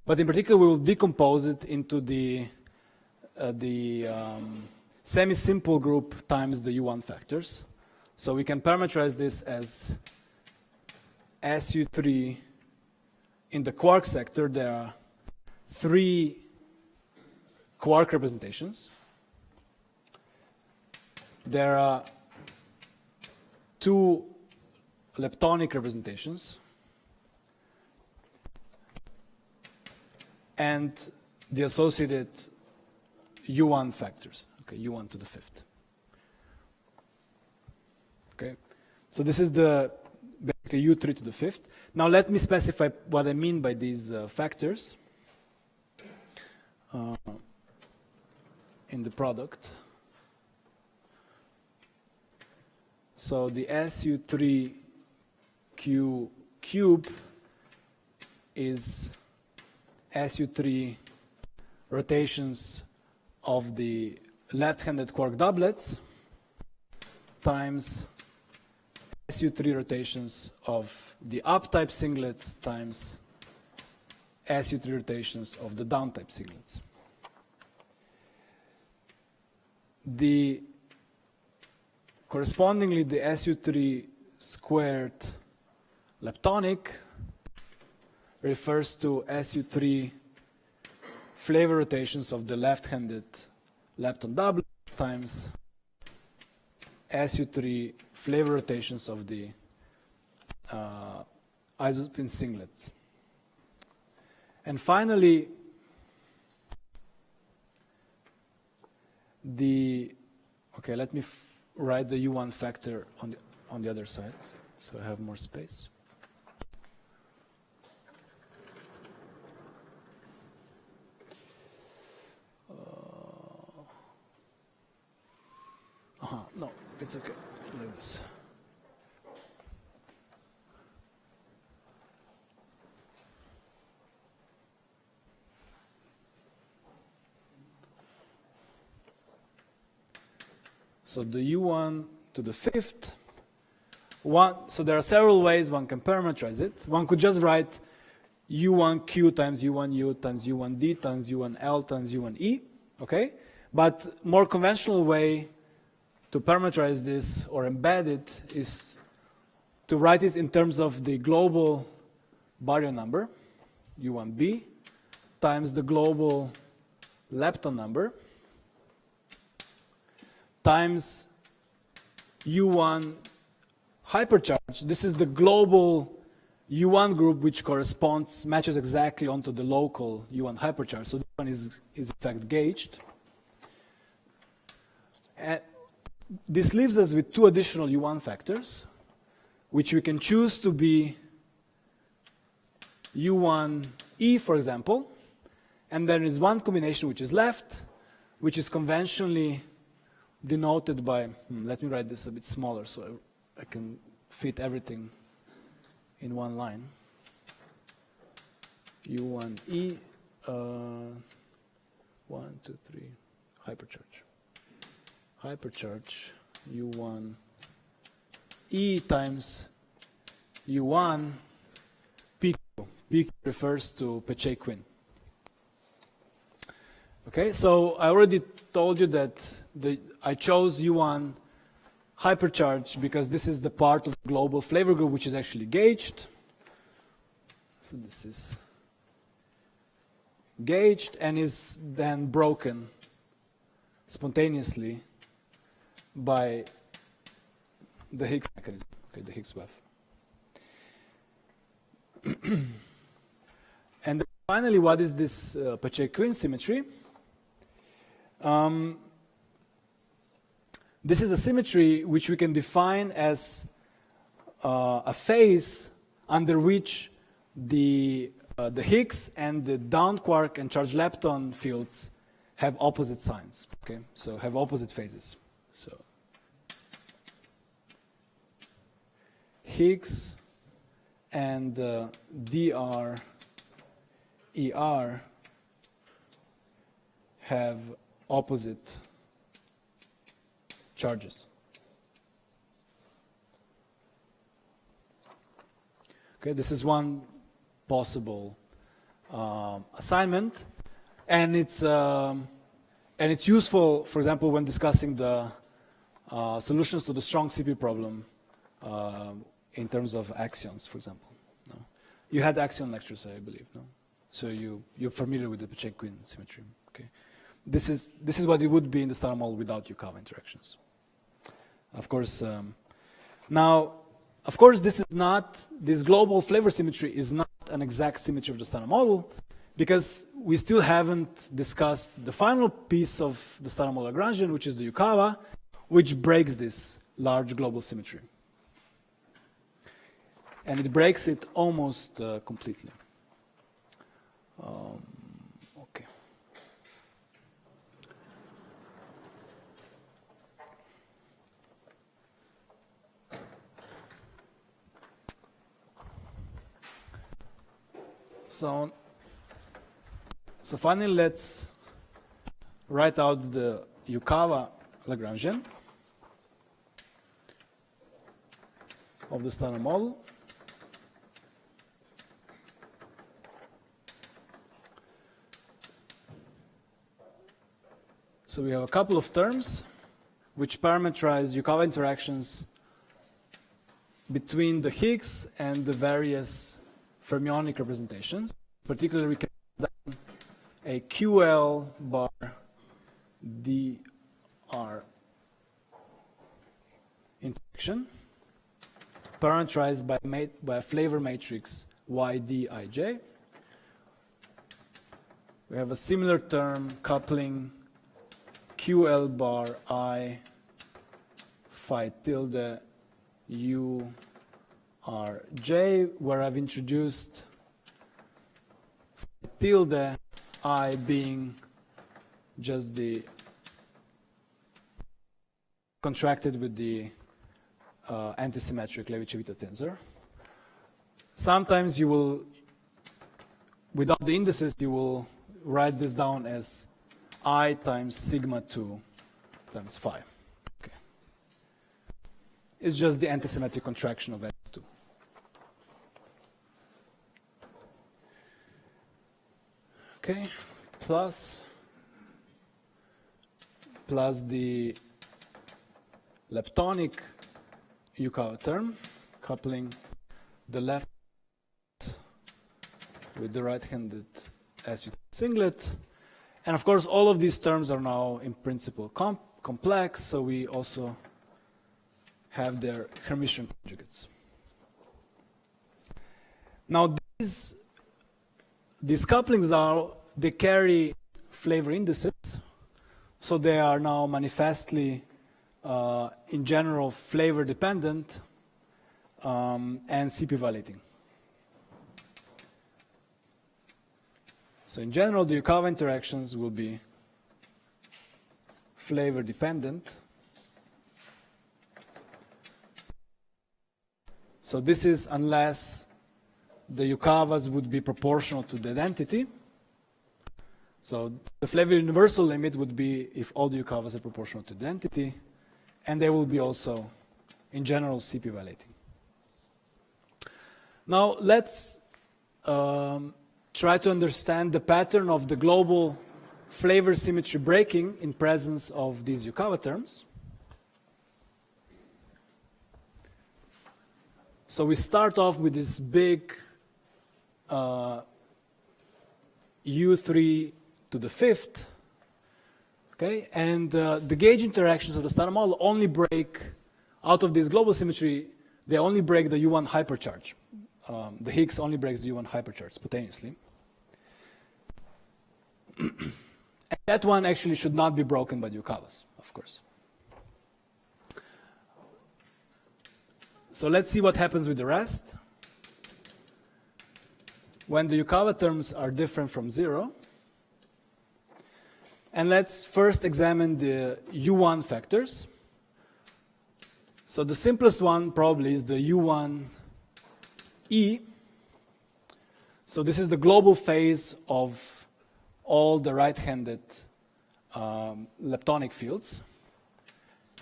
but in particular we will decompose it into the semi-simple group times the U1 factors. So we can parameterize this as SU3. In the quark sector, there are 3 quark representations. There are 2 leptonic representations and the associated U1 factors, okay, U1 to the 5th. Okay, so this is the basically U3 to the 5th. Now let me specify what I mean by these factors in the product. So the SU3 Q cube is SU3 rotations of the left-handed quark doublets times SU3 rotations of the up-type singlets times SU3 rotations of the down-type singlets. Correspondingly, the SU3 squared leptonic refers to SU3 Flavour rotations of the left-handed lepton doublet times SU3 Flavour rotations of the isospin singlets. And finally, okay, let me write the U1 factor on the other sides, so I have more space. No, it's okay, like this. So the U1 to the fifth, so there are several ways one can parameterize it. One could just write U1Q times U1U times U1D times U1L times U1E, okay? But more conventional way to parameterize this or embed it is to write it in terms of the global baryon number, U1B, times the global lepton number, times U1 hypercharge. This is the global U1 group which matches exactly onto the local U1 hypercharge. So this one is in fact gauged. And this leaves us with two additional U1 factors, which we can choose to be U1E, for example, and there is one combination which is left, which is conventionally denoted by, let me write this a bit smaller so I can fit everything in one line. U1E, 1, 2, 3, hypercharge. Hypercharge U1 E times U1 PQ. PQ refers to Peccei-Quinn. Okay, so I already told you that I chose U1 hypercharge because this is the part of the global flavor group which is actually gauged. So this is gauged and is then broken spontaneously by the Hicks mechanism, okay, the Hicks wave. And then finally, what is this Peccei-Quinn symmetry? This is a symmetry which we can define as a phase under which the Higgs and the down quark and charged lepton fields have opposite signs. Okay, so have opposite phases. So Higgs and DR ER have opposite charges. Okay, this is one possible assignment, and it's useful, for example, when discussing the solutions to the strong CP problem in terms of axions, for example. No? You had axion lectures, I believe, no? So you're familiar with the Peccei-Quinn symmetry. Okay, this is what it would be in the Standard Model without Yukawa interactions. Of course, now, of course, this global flavor symmetry is not an exact symmetry of the Standard Model because we still haven't discussed the final piece of the Standard Model Lagrangian, which is the Yukawa, which breaks this large global symmetry. And it breaks it almost completely. Okay. So finally, let's write out the Yukawa Lagrangian of the Standard Model. So we have a couple of terms which parameterize Yukawa interactions between the Higgs and the various fermionic representations. Particularly, we can write down a QL bar dr interaction parameterized by a flavor matrix ydij. We have a similar term coupling QL bar I phi tilde U R J, where I've introduced phi tilde I being just the contracted with the antisymmetric Levi-Civita tensor. Sometimes you will, without the indices, you will write this down as I times sigma 2 times phi. Okay. It's just the antisymmetric contraction of S2. Okay, plus the leptonic Yukawa term, coupling the left with the right-handed SU singlet. And of course, all of these terms are now in principle complex, so we also have their Hermitian conjugates. Now, these couplings they carry Flavour indices, so they are now manifestly, in general, Flavour dependent and CP violating. So in general, the Yukawa interactions will be Flavour dependent. So this is unless the Yukawas would be proportional to the identity. So the Flavour universal limit would be if all the Yukawas are proportional to the identity, and they will be also, in general, CP violating. Now let's try to understand the pattern of the global Flavour symmetry breaking in presence of these Yukawa terms. So we start off with this big U3 to the fifth, okay? And the gauge interactions of the standard model only break, out of this global symmetry, they only break the U1 hypercharge. The Hicks only breaks the U1 hypercharge spontaneously. And that one actually should not be broken by the Yukawas, of course. So let's see what happens with the rest. When the Yukawa terms are different from 0. And let's first examine the U1 factors. So the simplest one probably is the U1E. So this is the global phase of all the right-handed leptonic fields.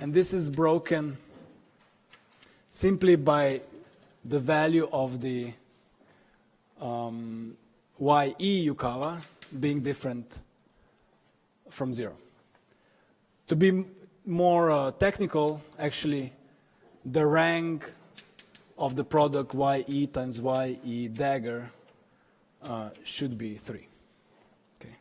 And this is broken simply by the value of the YE Yukawa being different from 0. To be more technical, actually, the rank of the product YE times YE dagger should be 3. Okay.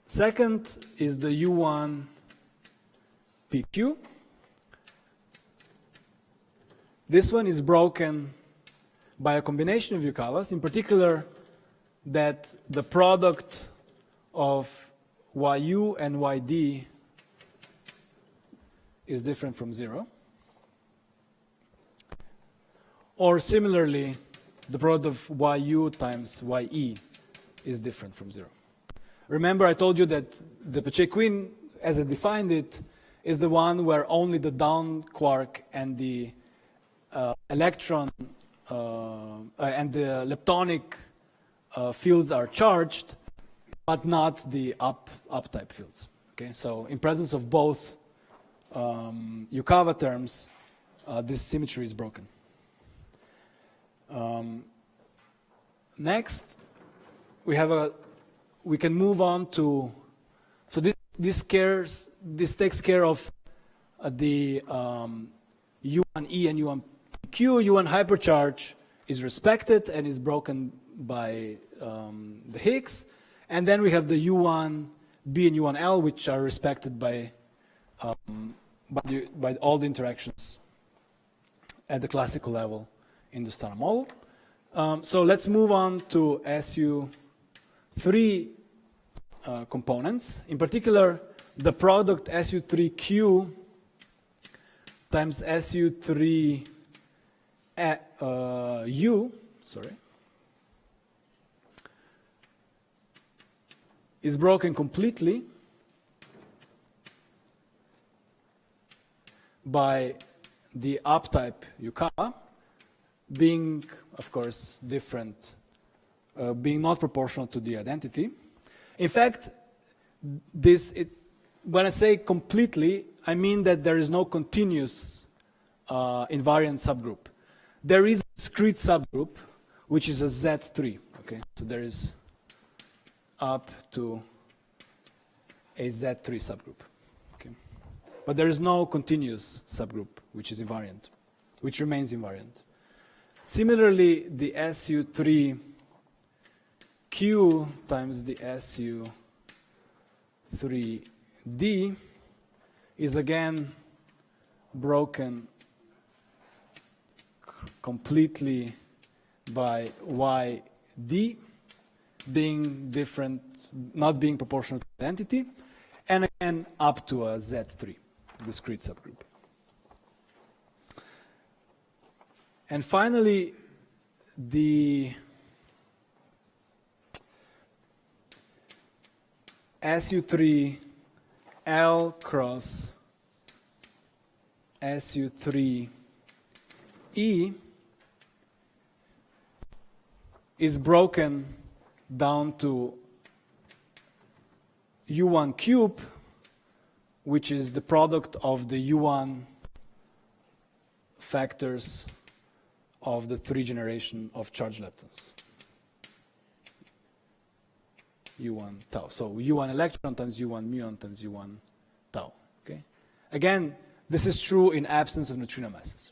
Second is the U1 PQ. This one is broken by a combination of Yukawas, in particular that the product of YU and YD is different from 0. Or similarly, the product of YU times YE is different from 0. Remember, I told you that the Pacheco-Quinn, as I defined it, is the one where only the down quark and the electron and the leptonic fields are charged, but not the up type fields. Okay, so in presence of both Yukawa terms, this symmetry is broken. Next, we can move on to, so this takes care of the U1E and U1Q. U1 hypercharge is respected and is broken by the Hicks. And then we have the U1B and U1L, which are respected by all the interactions at the classical level in the standard model. So let's move on to SU3 components. In particular, the product SU3Q times SU3U, is broken completely by the uptype Yukawa being, of course, different, being not proportional to the identity. In fact, when I say completely, I mean that there is no continuous invariant subgroup. There is a discrete subgroup, which is a Z3. Okay, so there is up to a Z3 subgroup. Okay, but there is no continuous subgroup, which is invariant, which remains invariant. Similarly, the SU3Q times the SU3D is again broken completely by YD being different, not being proportional to the identity, and again up to a Z3 discrete subgroup. And finally, the SU3L cross SU3E is broken down to U1 cube, which is the product of the U1 factors of the 3 generation of charge leptons. U1 tau. So U1 electron times U1 muon times U1 tau. Okay? Again, this is true in absence of neutrino masses.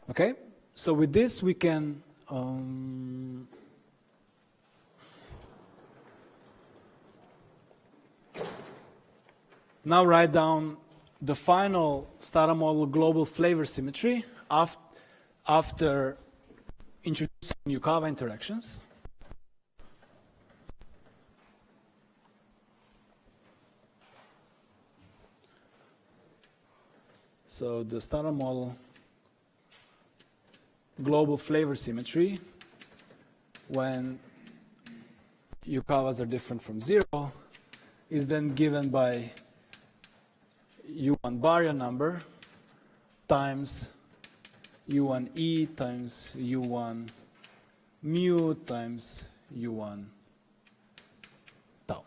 Okay? So with this we can now write down the final Stata model global flavor symmetry after introducing Yukawa interactions. So the Stata model global flavor symmetry, when Yukawas are different from 0, is then given by U1 baryon number times U1E times U1 mu times U1 tau.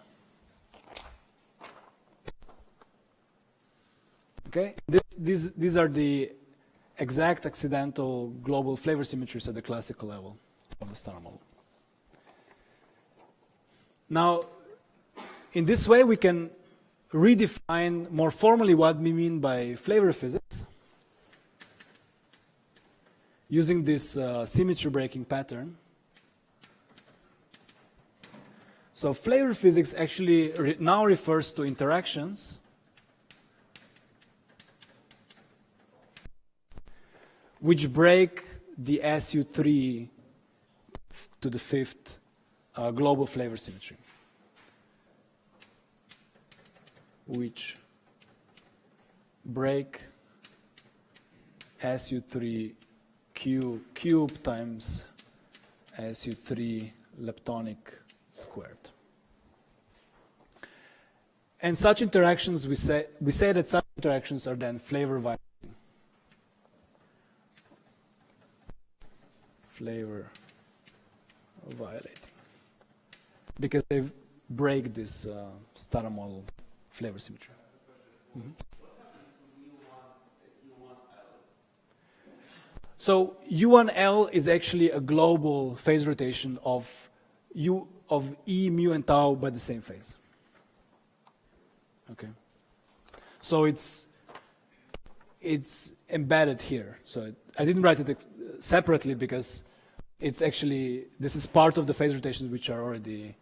Okay, these are the exact accidental global flavor symmetries at the classical level of the Stata model. Now, in this way, we can redefine more formally what we mean by flavor physics using this symmetry breaking pattern. So flavor physics actually now refers to interactions which break the SU3 to the 5th global flavor symmetry, which break SU3 Q cubed times SU3 leptonic squared. And such interactions, we say that such interactions are then flavor violating. Flavor violating. Because they break this Stata model flavor symmetry. Mm-hmm. So U1L is actually a global phase rotation of E, mu, and tau by the same phase. Okay. So it's embedded here. So I didn't write it separately because it's actually, this is part of the phase rotations which are already,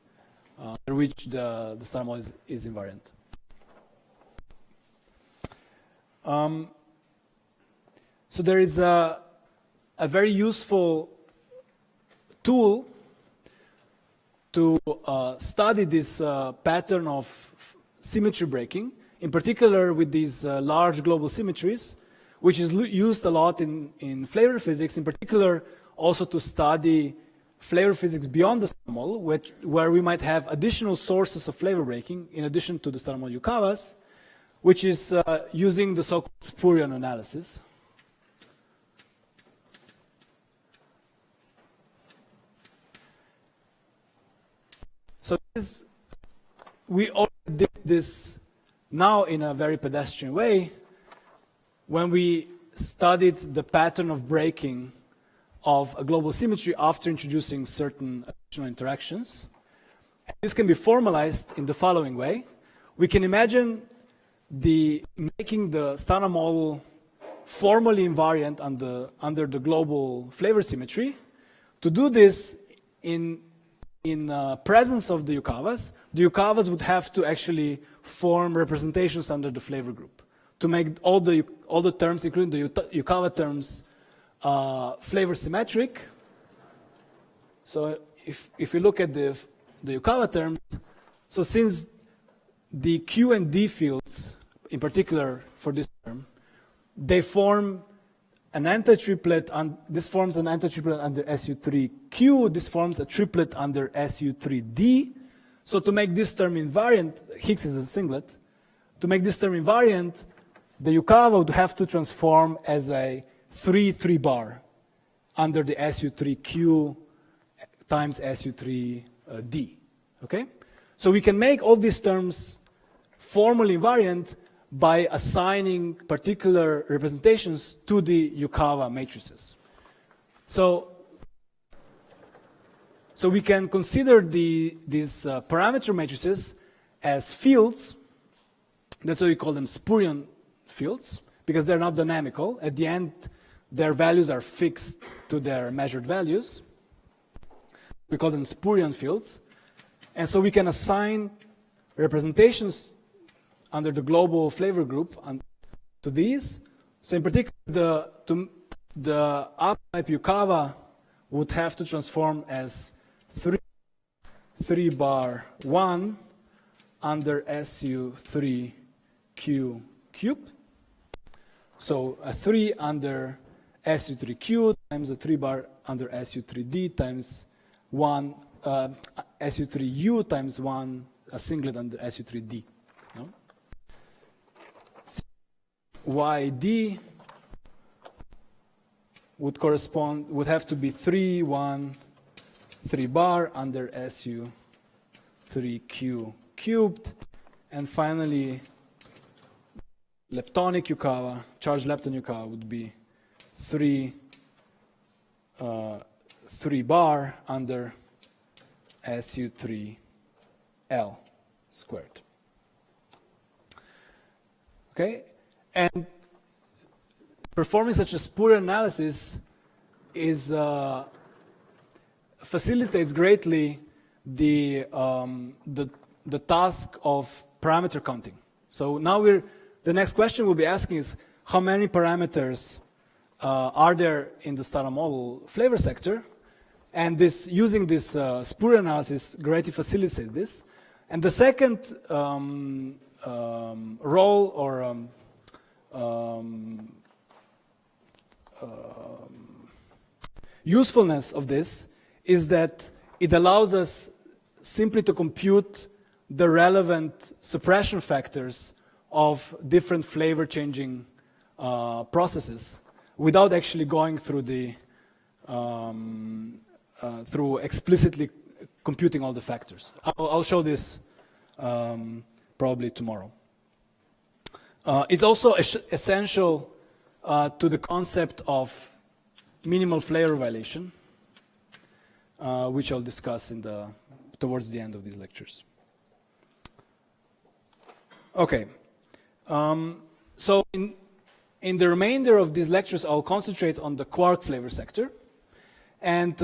which the Stata model is invariant. So there is a very useful tool to study this pattern of symmetry breaking, in particular with these large global symmetries, which is used a lot in flavor physics, in particular also to study flavor physics beyond the standard model, where we might have additional sources of flavor breaking in addition to the standard model Yukawas, which is using the so-called spurion analysis. So we already did this now in a very pedestrian way when we studied the pattern of breaking of a global symmetry after introducing certain additional interactions. And this can be formalized in the following way. We can imagine making the standard model formally invariant under the global flavor symmetry. To do this in presence of the Yukawas would have to actually form representations under the flavor group to make all the terms, including the Yukawa terms, flavor symmetric. So if you look at the Yukawa terms, so since the Q and D fields, in particular for this term, they form an anti-triplet, this forms an anti-triplet under SU3Q, this forms a triplet under SU3D. So to make this term invariant, Hicks is a singlet, to make this term invariant, the Yukawa would have to transform as a 3 bar under the SU3Q times SU3D, okay? So we can make all these terms formally invariant by assigning particular representations to the Yukawa matrices. So we can consider these parameter matrices as fields. That's why we call them spurion fields, because they're not dynamical. At the end, their values are fixed to their measured values. We call them spurion fields. And so we can assign representations under the global flavor group to these. So in particular, the up-type Yukawa would have to transform as 3 bar 1 under SU3Q cubed. So a 3 under SU3Q times a 3 bar under SU3D times 1, SU3U times 1, a singlet under SU3D. No? YD would have to be 3, 1, 3 bar under SU3Q cubed. And finally, leptonic Yukawa, charged lepton Yukawa would be 3 bar under SU3L squared. Okay? And performing such a spurion analysis facilitates greatly the task of parameter counting. So now the next question we'll be asking is, how many parameters are there in the standard model flavor sector? And using this spurion analysis greatly facilitates this. And the second role or usefulness of this is that it allows us simply to compute the relevant suppression factors of different flavor changing processes without actually going through through explicitly computing all the factors. I'll show this probably tomorrow. It's also essential to the concept of minimal flavor violation, which I'll discuss towards the end of these lectures. Okay. So in the remainder of these lectures, I'll concentrate on the quark flavor sector, and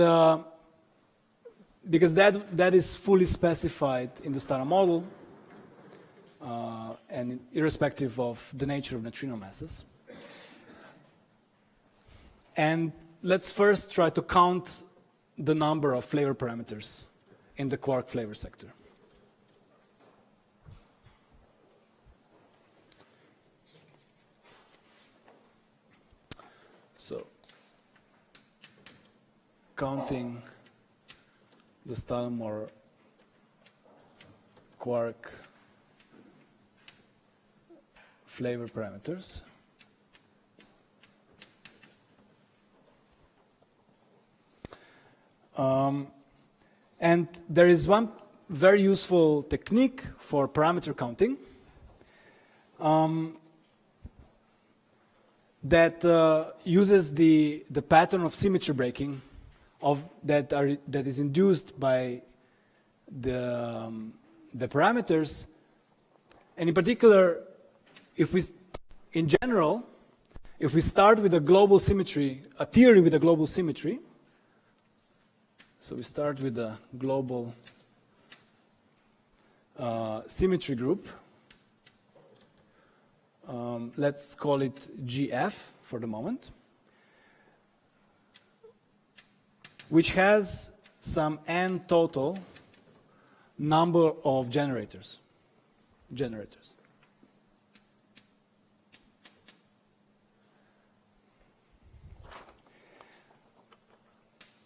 because that is fully specified in the standard model, and irrespective of the nature of neutrino masses. And let's first try to count the number of flavor parameters in the quark flavor sector. So, counting the Stalmor quark flavor parameters. And there is one very useful technique for parameter counting that uses the pattern of symmetry breaking that is induced by the parameters. And in particular, in general, if we start with a global symmetry, a theory with a global symmetry, so we start with a global symmetry group. Let's call it GF for the moment, which has some n total number of generators.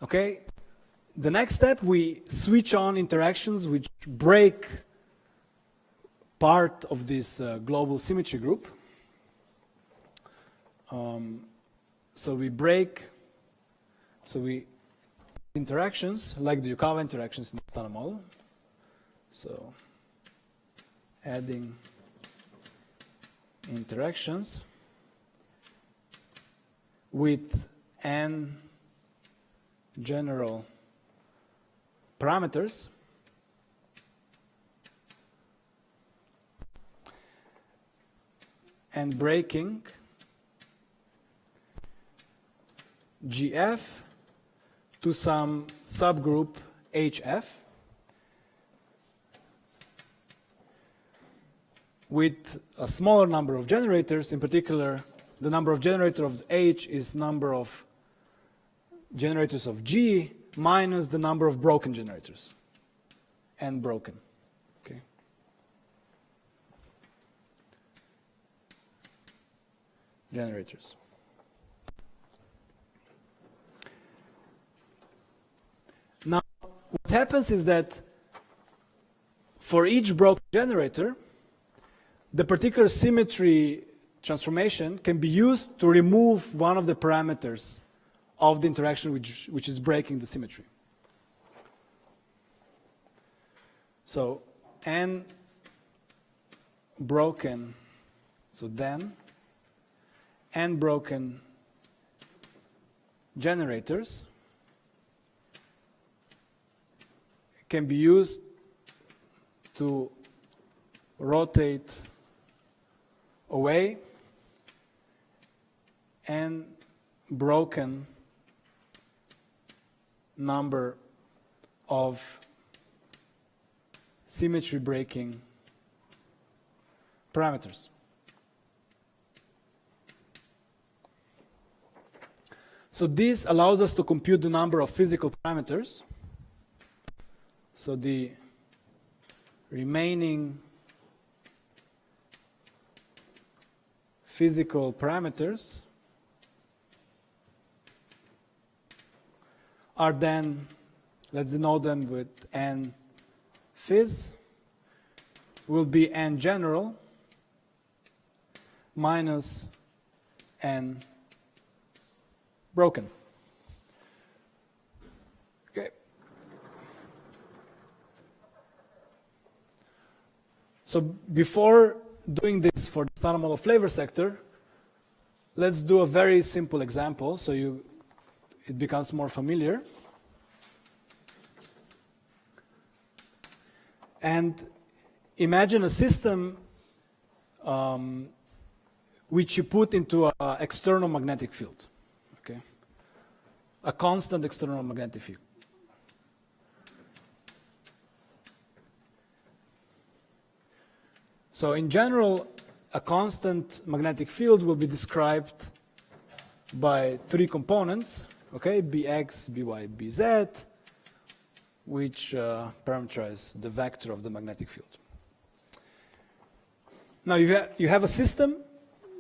Okay. The next step, we switch on interactions which break part of this global symmetry group. So we interactions, like the Yukawa interactions in the standard model. So adding interactions with n general parameters and breaking GF to some subgroup HF with a smaller number of generators. In particular, the number of generators of H is number of generators of G minus the number of broken generators, n broken. Okay. Generators. Now, what happens is that for each broken generator, the particular symmetry transformation can be used to remove one of the parameters of the interaction which is breaking the symmetry. So n broken, so then n broken generators can be used to rotate away n broken number of symmetry breaking parameters. So this allows us to compute the number of physical parameters. So the remaining physical parameters are then, let's denote them with n phys, will be n general minus n broken. Okay. So before doing this for the standard model flavor sector, let's do a very simple example so it becomes more familiar. And imagine a system which you put into an external magnetic field, okay? A constant external magnetic field. So in general, a constant magnetic field will be described by three components, okay? Bx, by, bz, which parameterize the vector of the magnetic field. Now you have a system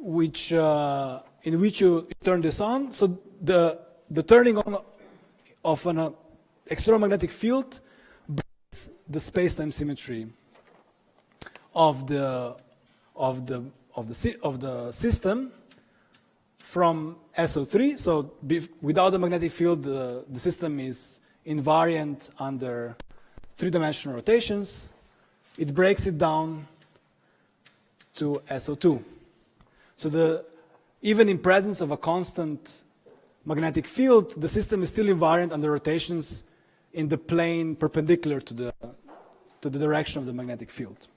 which, in which you turn this on. So the turning on of an external magnetic field breaks the space-time symmetry of the system from SO3. So without the magnetic field, the system is invariant under three-dimensional rotations. It breaks it down to SO2. So even in presence of a constant magnetic field, the system is still invariant under rotations in the plane perpendicular to the direction of the magnetic field.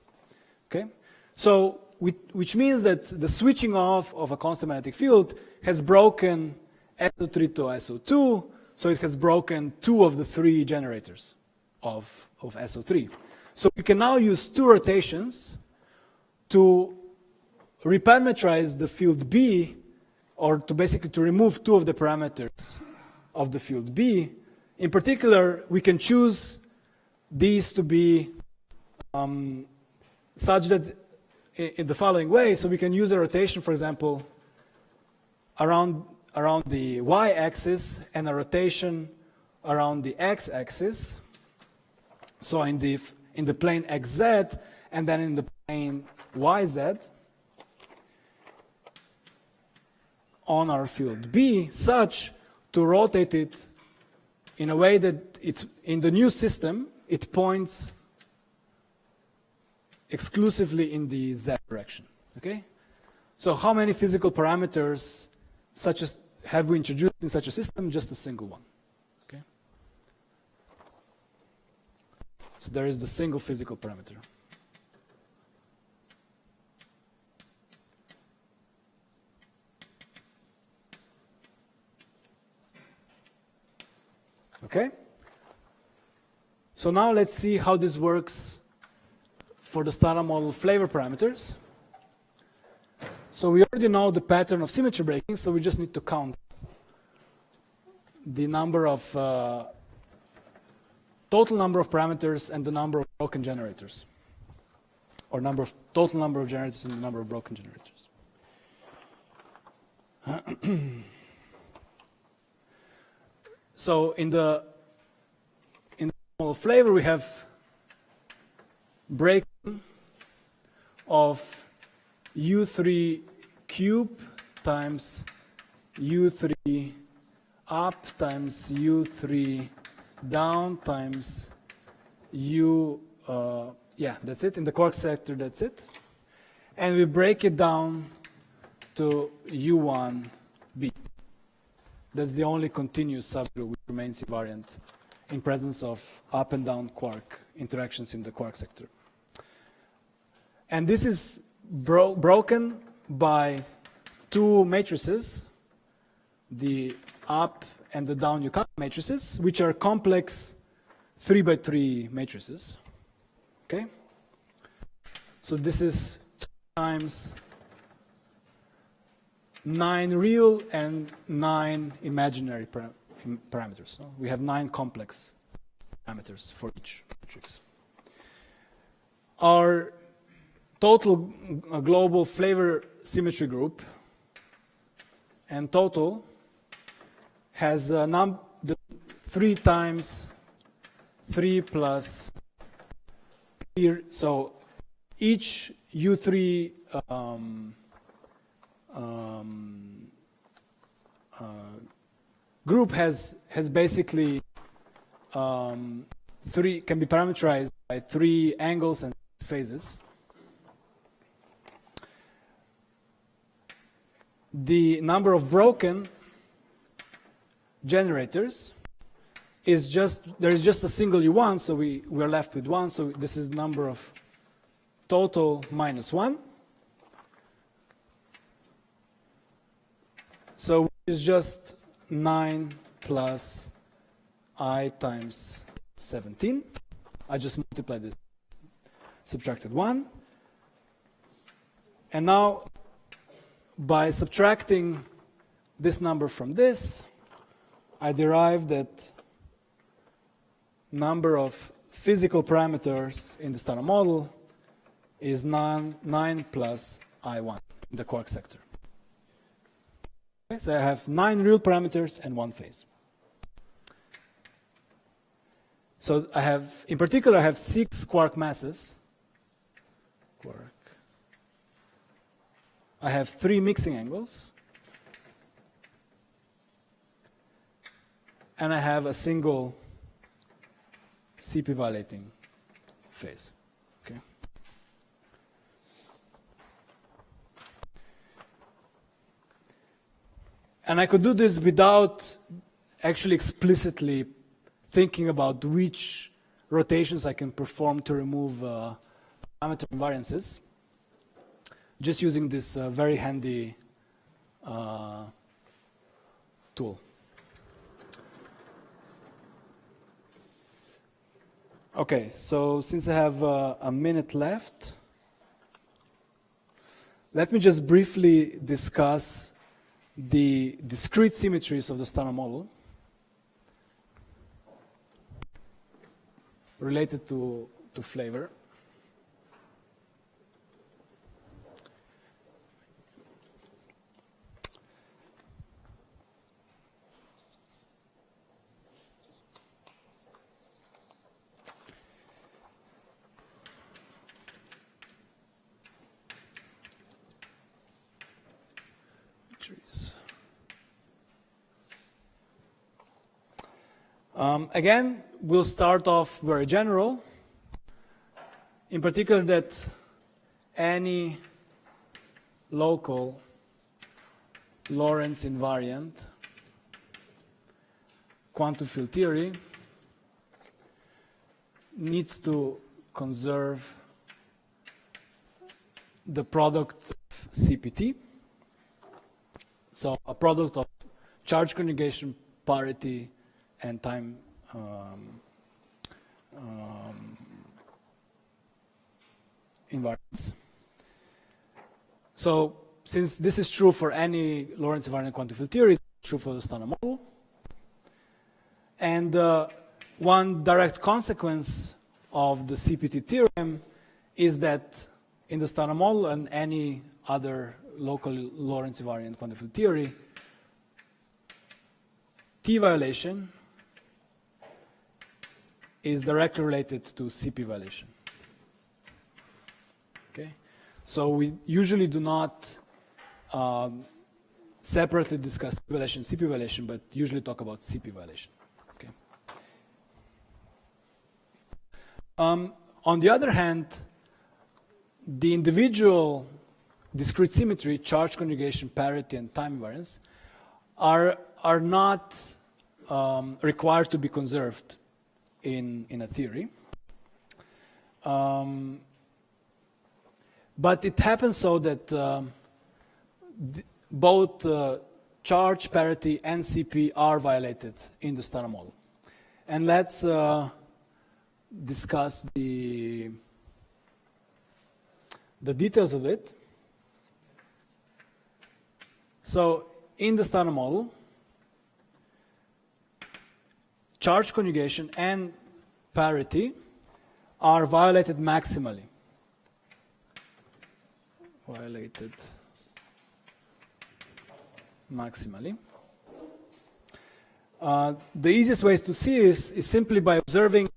Okay? So which means that the switching off of a constant magnetic field has broken SO3 to SO2, so it has broken two of the three generators of SO3. So we can now use two rotations to reparameterize the field B, or to basically to remove two of the parameters of the field B. In particular, we can choose these to be such that in the following way. So we can use a rotation, for example, around the y-axis and a rotation around the x-axis. So in the plane xz and then in the plane yz on our field B, such to rotate it in a way that in the new system it points exclusively in the z direction. Okay? So how many physical parameters such as have we introduced in such a system? Just a single one. Okay? So there is the single physical parameter. Okay? So now let's see how this works for the standard model Flavour parameters. So we already know the pattern of symmetry breaking, so we just need to count the number of total number of parameters and the number of broken generators, or total number of generators and the number of broken generators. So in the model Flavour, we have breaking of U3 cube times U3 up times U3 down times that's it. In the quark sector, that's it. And we break it down to U1b. That's the only continuous subgroup which remains invariant in presence of up and down quark interactions in the quark sector. And this is broken by two matrices, the up and the down Yukawa matrices, which are complex 3×3 matrices. Okay? So this is 2 times 9 real and 9 imaginary parameters. So we have 9 complex parameters for each matrix. Our total global Flavour symmetry group and total has the 3 times 3 plus 3. So each U3 group has basically 3, can be parameterized by 3 angles and 6 phases. The number of broken generators is there is just a single U1, so we are left with 1. So this is the number of total minus 1. So it's just 9 plus I times 17. I just multiplied this, subtracted 1. And now, by subtracting this number from this, I derive that number of physical parameters in the standard model is 9 plus I1 in the quark sector. Okay, so I have 9 real parameters and 1 phase. So I have, in particular, I have 6 quark masses. Quark. I have 3 mixing angles. And I have a single CP violating phase. Okay. And I could do this without actually explicitly thinking about which rotations I can perform to remove parameter invariances, just using this very handy tool. Okay, so since I have a minute left, let me just briefly discuss the discrete symmetries of the standard model related to Flavour. Again, we'll start off very general. In particular, that any local Lorentz invariant quantum field theory needs to conserve the product of CPT. So a product of charge conjugation, parity, and time invariance. So since this is true for any Lorentz invariant quantum field theory, it's true for the standard model. And one direct consequence of the CPT theorem is that in the standard model and any other local Lorentz invariant quantum field theory, T violation is directly related to CP violation. Okay, so we usually do not separately discuss T violation, CP violation, but usually talk about CP violation. Okay. On the other hand, the individual discrete symmetry, charge conjugation, parity, and time invariance are not required to be conserved in a theory. But it happens so that both charge, parity, and CP are violated in the standard model. And let's discuss the details of it. So in the standard model, charge conjugation and parity are violated maximally. Violated maximally. The easiest way to see is simply by observing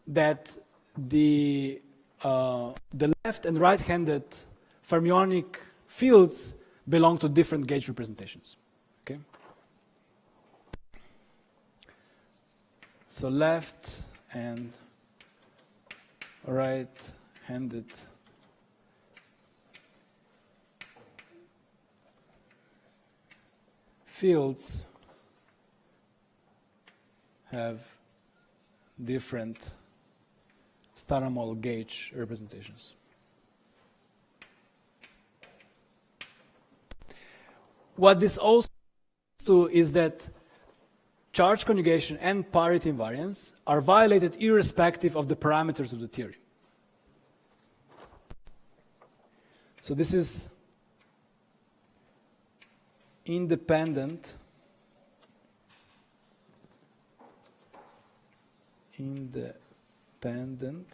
that the left and right-handed fermionic fields belong to different gauge representations. Okay. So left and right-handed fields have different standard model gauge representations. What this also means to is that charge conjugation and parity invariance are violated irrespective of the parameters of the theory. So this is independent independent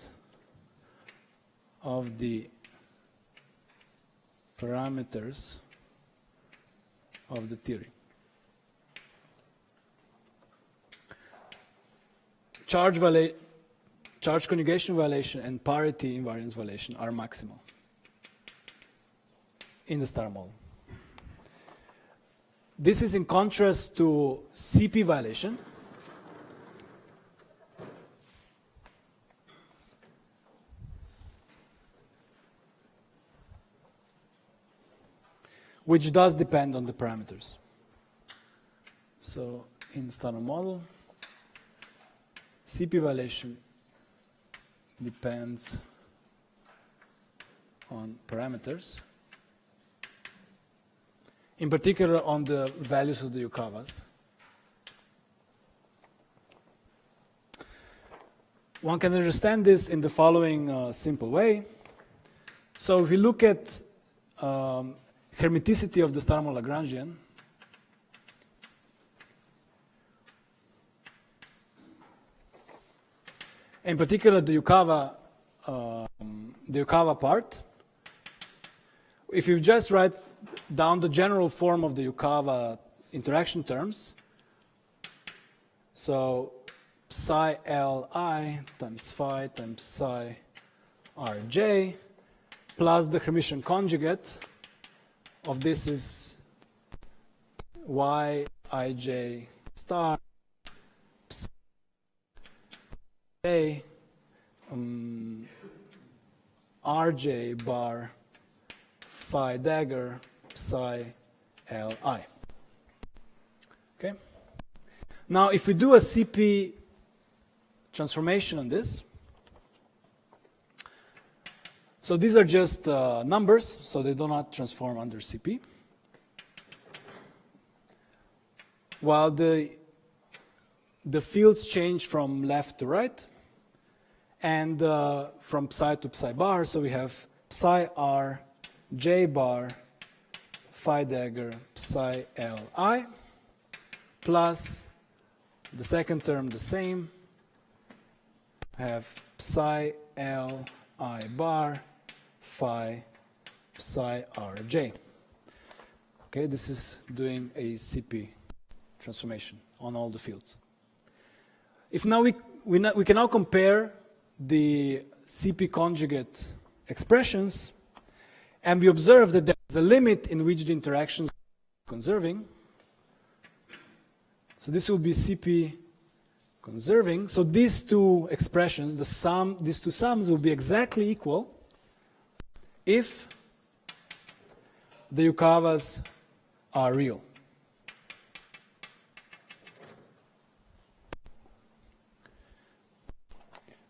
of the parameters of the theory. Charge conjugation violation and parity invariance violation are maximal in the star model. This is in contrast to CP violation, which does depend on the parameters. So in the standard model, CP violation depends on parameters, in particular on the values of the Yukawas. One can understand this in the following simple way. So if we look at hermiticity of the star model Lagrangian, in particular the Yukawa part, if you just write down the general form of the Yukawa interaction terms, so psi Li times phi times psi Rj plus the Hermitian conjugate of this is Yij star psi Rj bar phi dagger psi Li. Okay. Now, if we do a CP transformation on this, so these are just numbers, so they do not transform under CP. While the fields change from left to right, and from psi to psi bar, so we have psi r j bar phi dagger psi Li plus the second term the same. I have psi Li bar phi psi Rj. Okay, this is doing a CP transformation on all the fields. If now we can now compare the CP conjugate expressions, and we observe that there is a limit in which the interactions are conserving. So this will be CP conserving. So these two expressions, these two sums will be exactly equal if the Yukawas are real.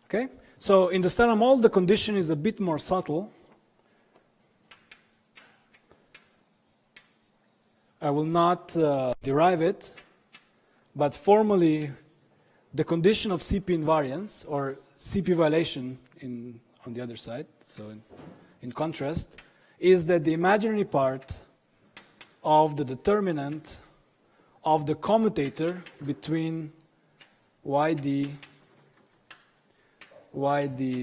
Okay? So in the standard model, the condition is a bit more subtle. I will not derive it, but formally, the condition of CP invariance, or CP violation on the other side, so in contrast, is that the imaginary part of the determinant of the commutator between YD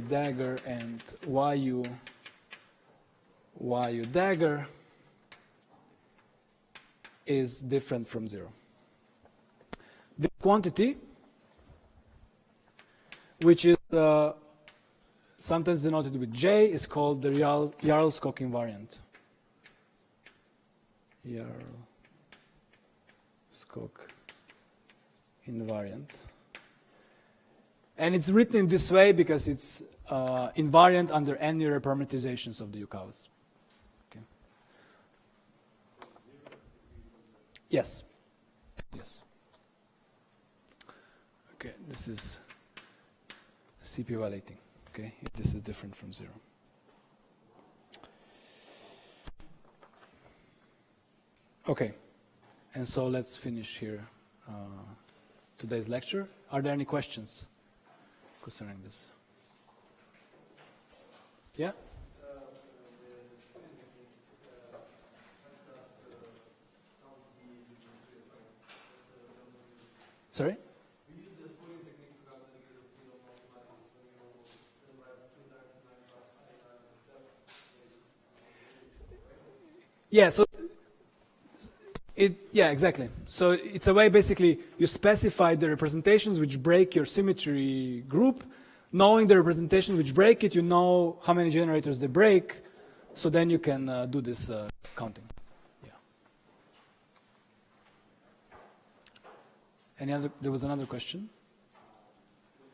dagger and YU dagger is different from 0. The quantity, which is sometimes denoted with J, is called the Yarl-Skok invariant. Yarl-Skok invariant. And it's written in this way because it's invariant under any reparameterizations of the Yukawas. Okay. Yes. Yes. Okay, this is CP violating. Okay, this is different from 0. Okay, and so let's finish here today's lecture. Are there any questions concerning this? Yeah? Sorry? Yeah, so yeah, exactly. So it's a way basically you specify the representations which break your symmetry group. Knowing the representation which break it, you know how many generators they break, so then you can do this counting. Yeah. There was another question.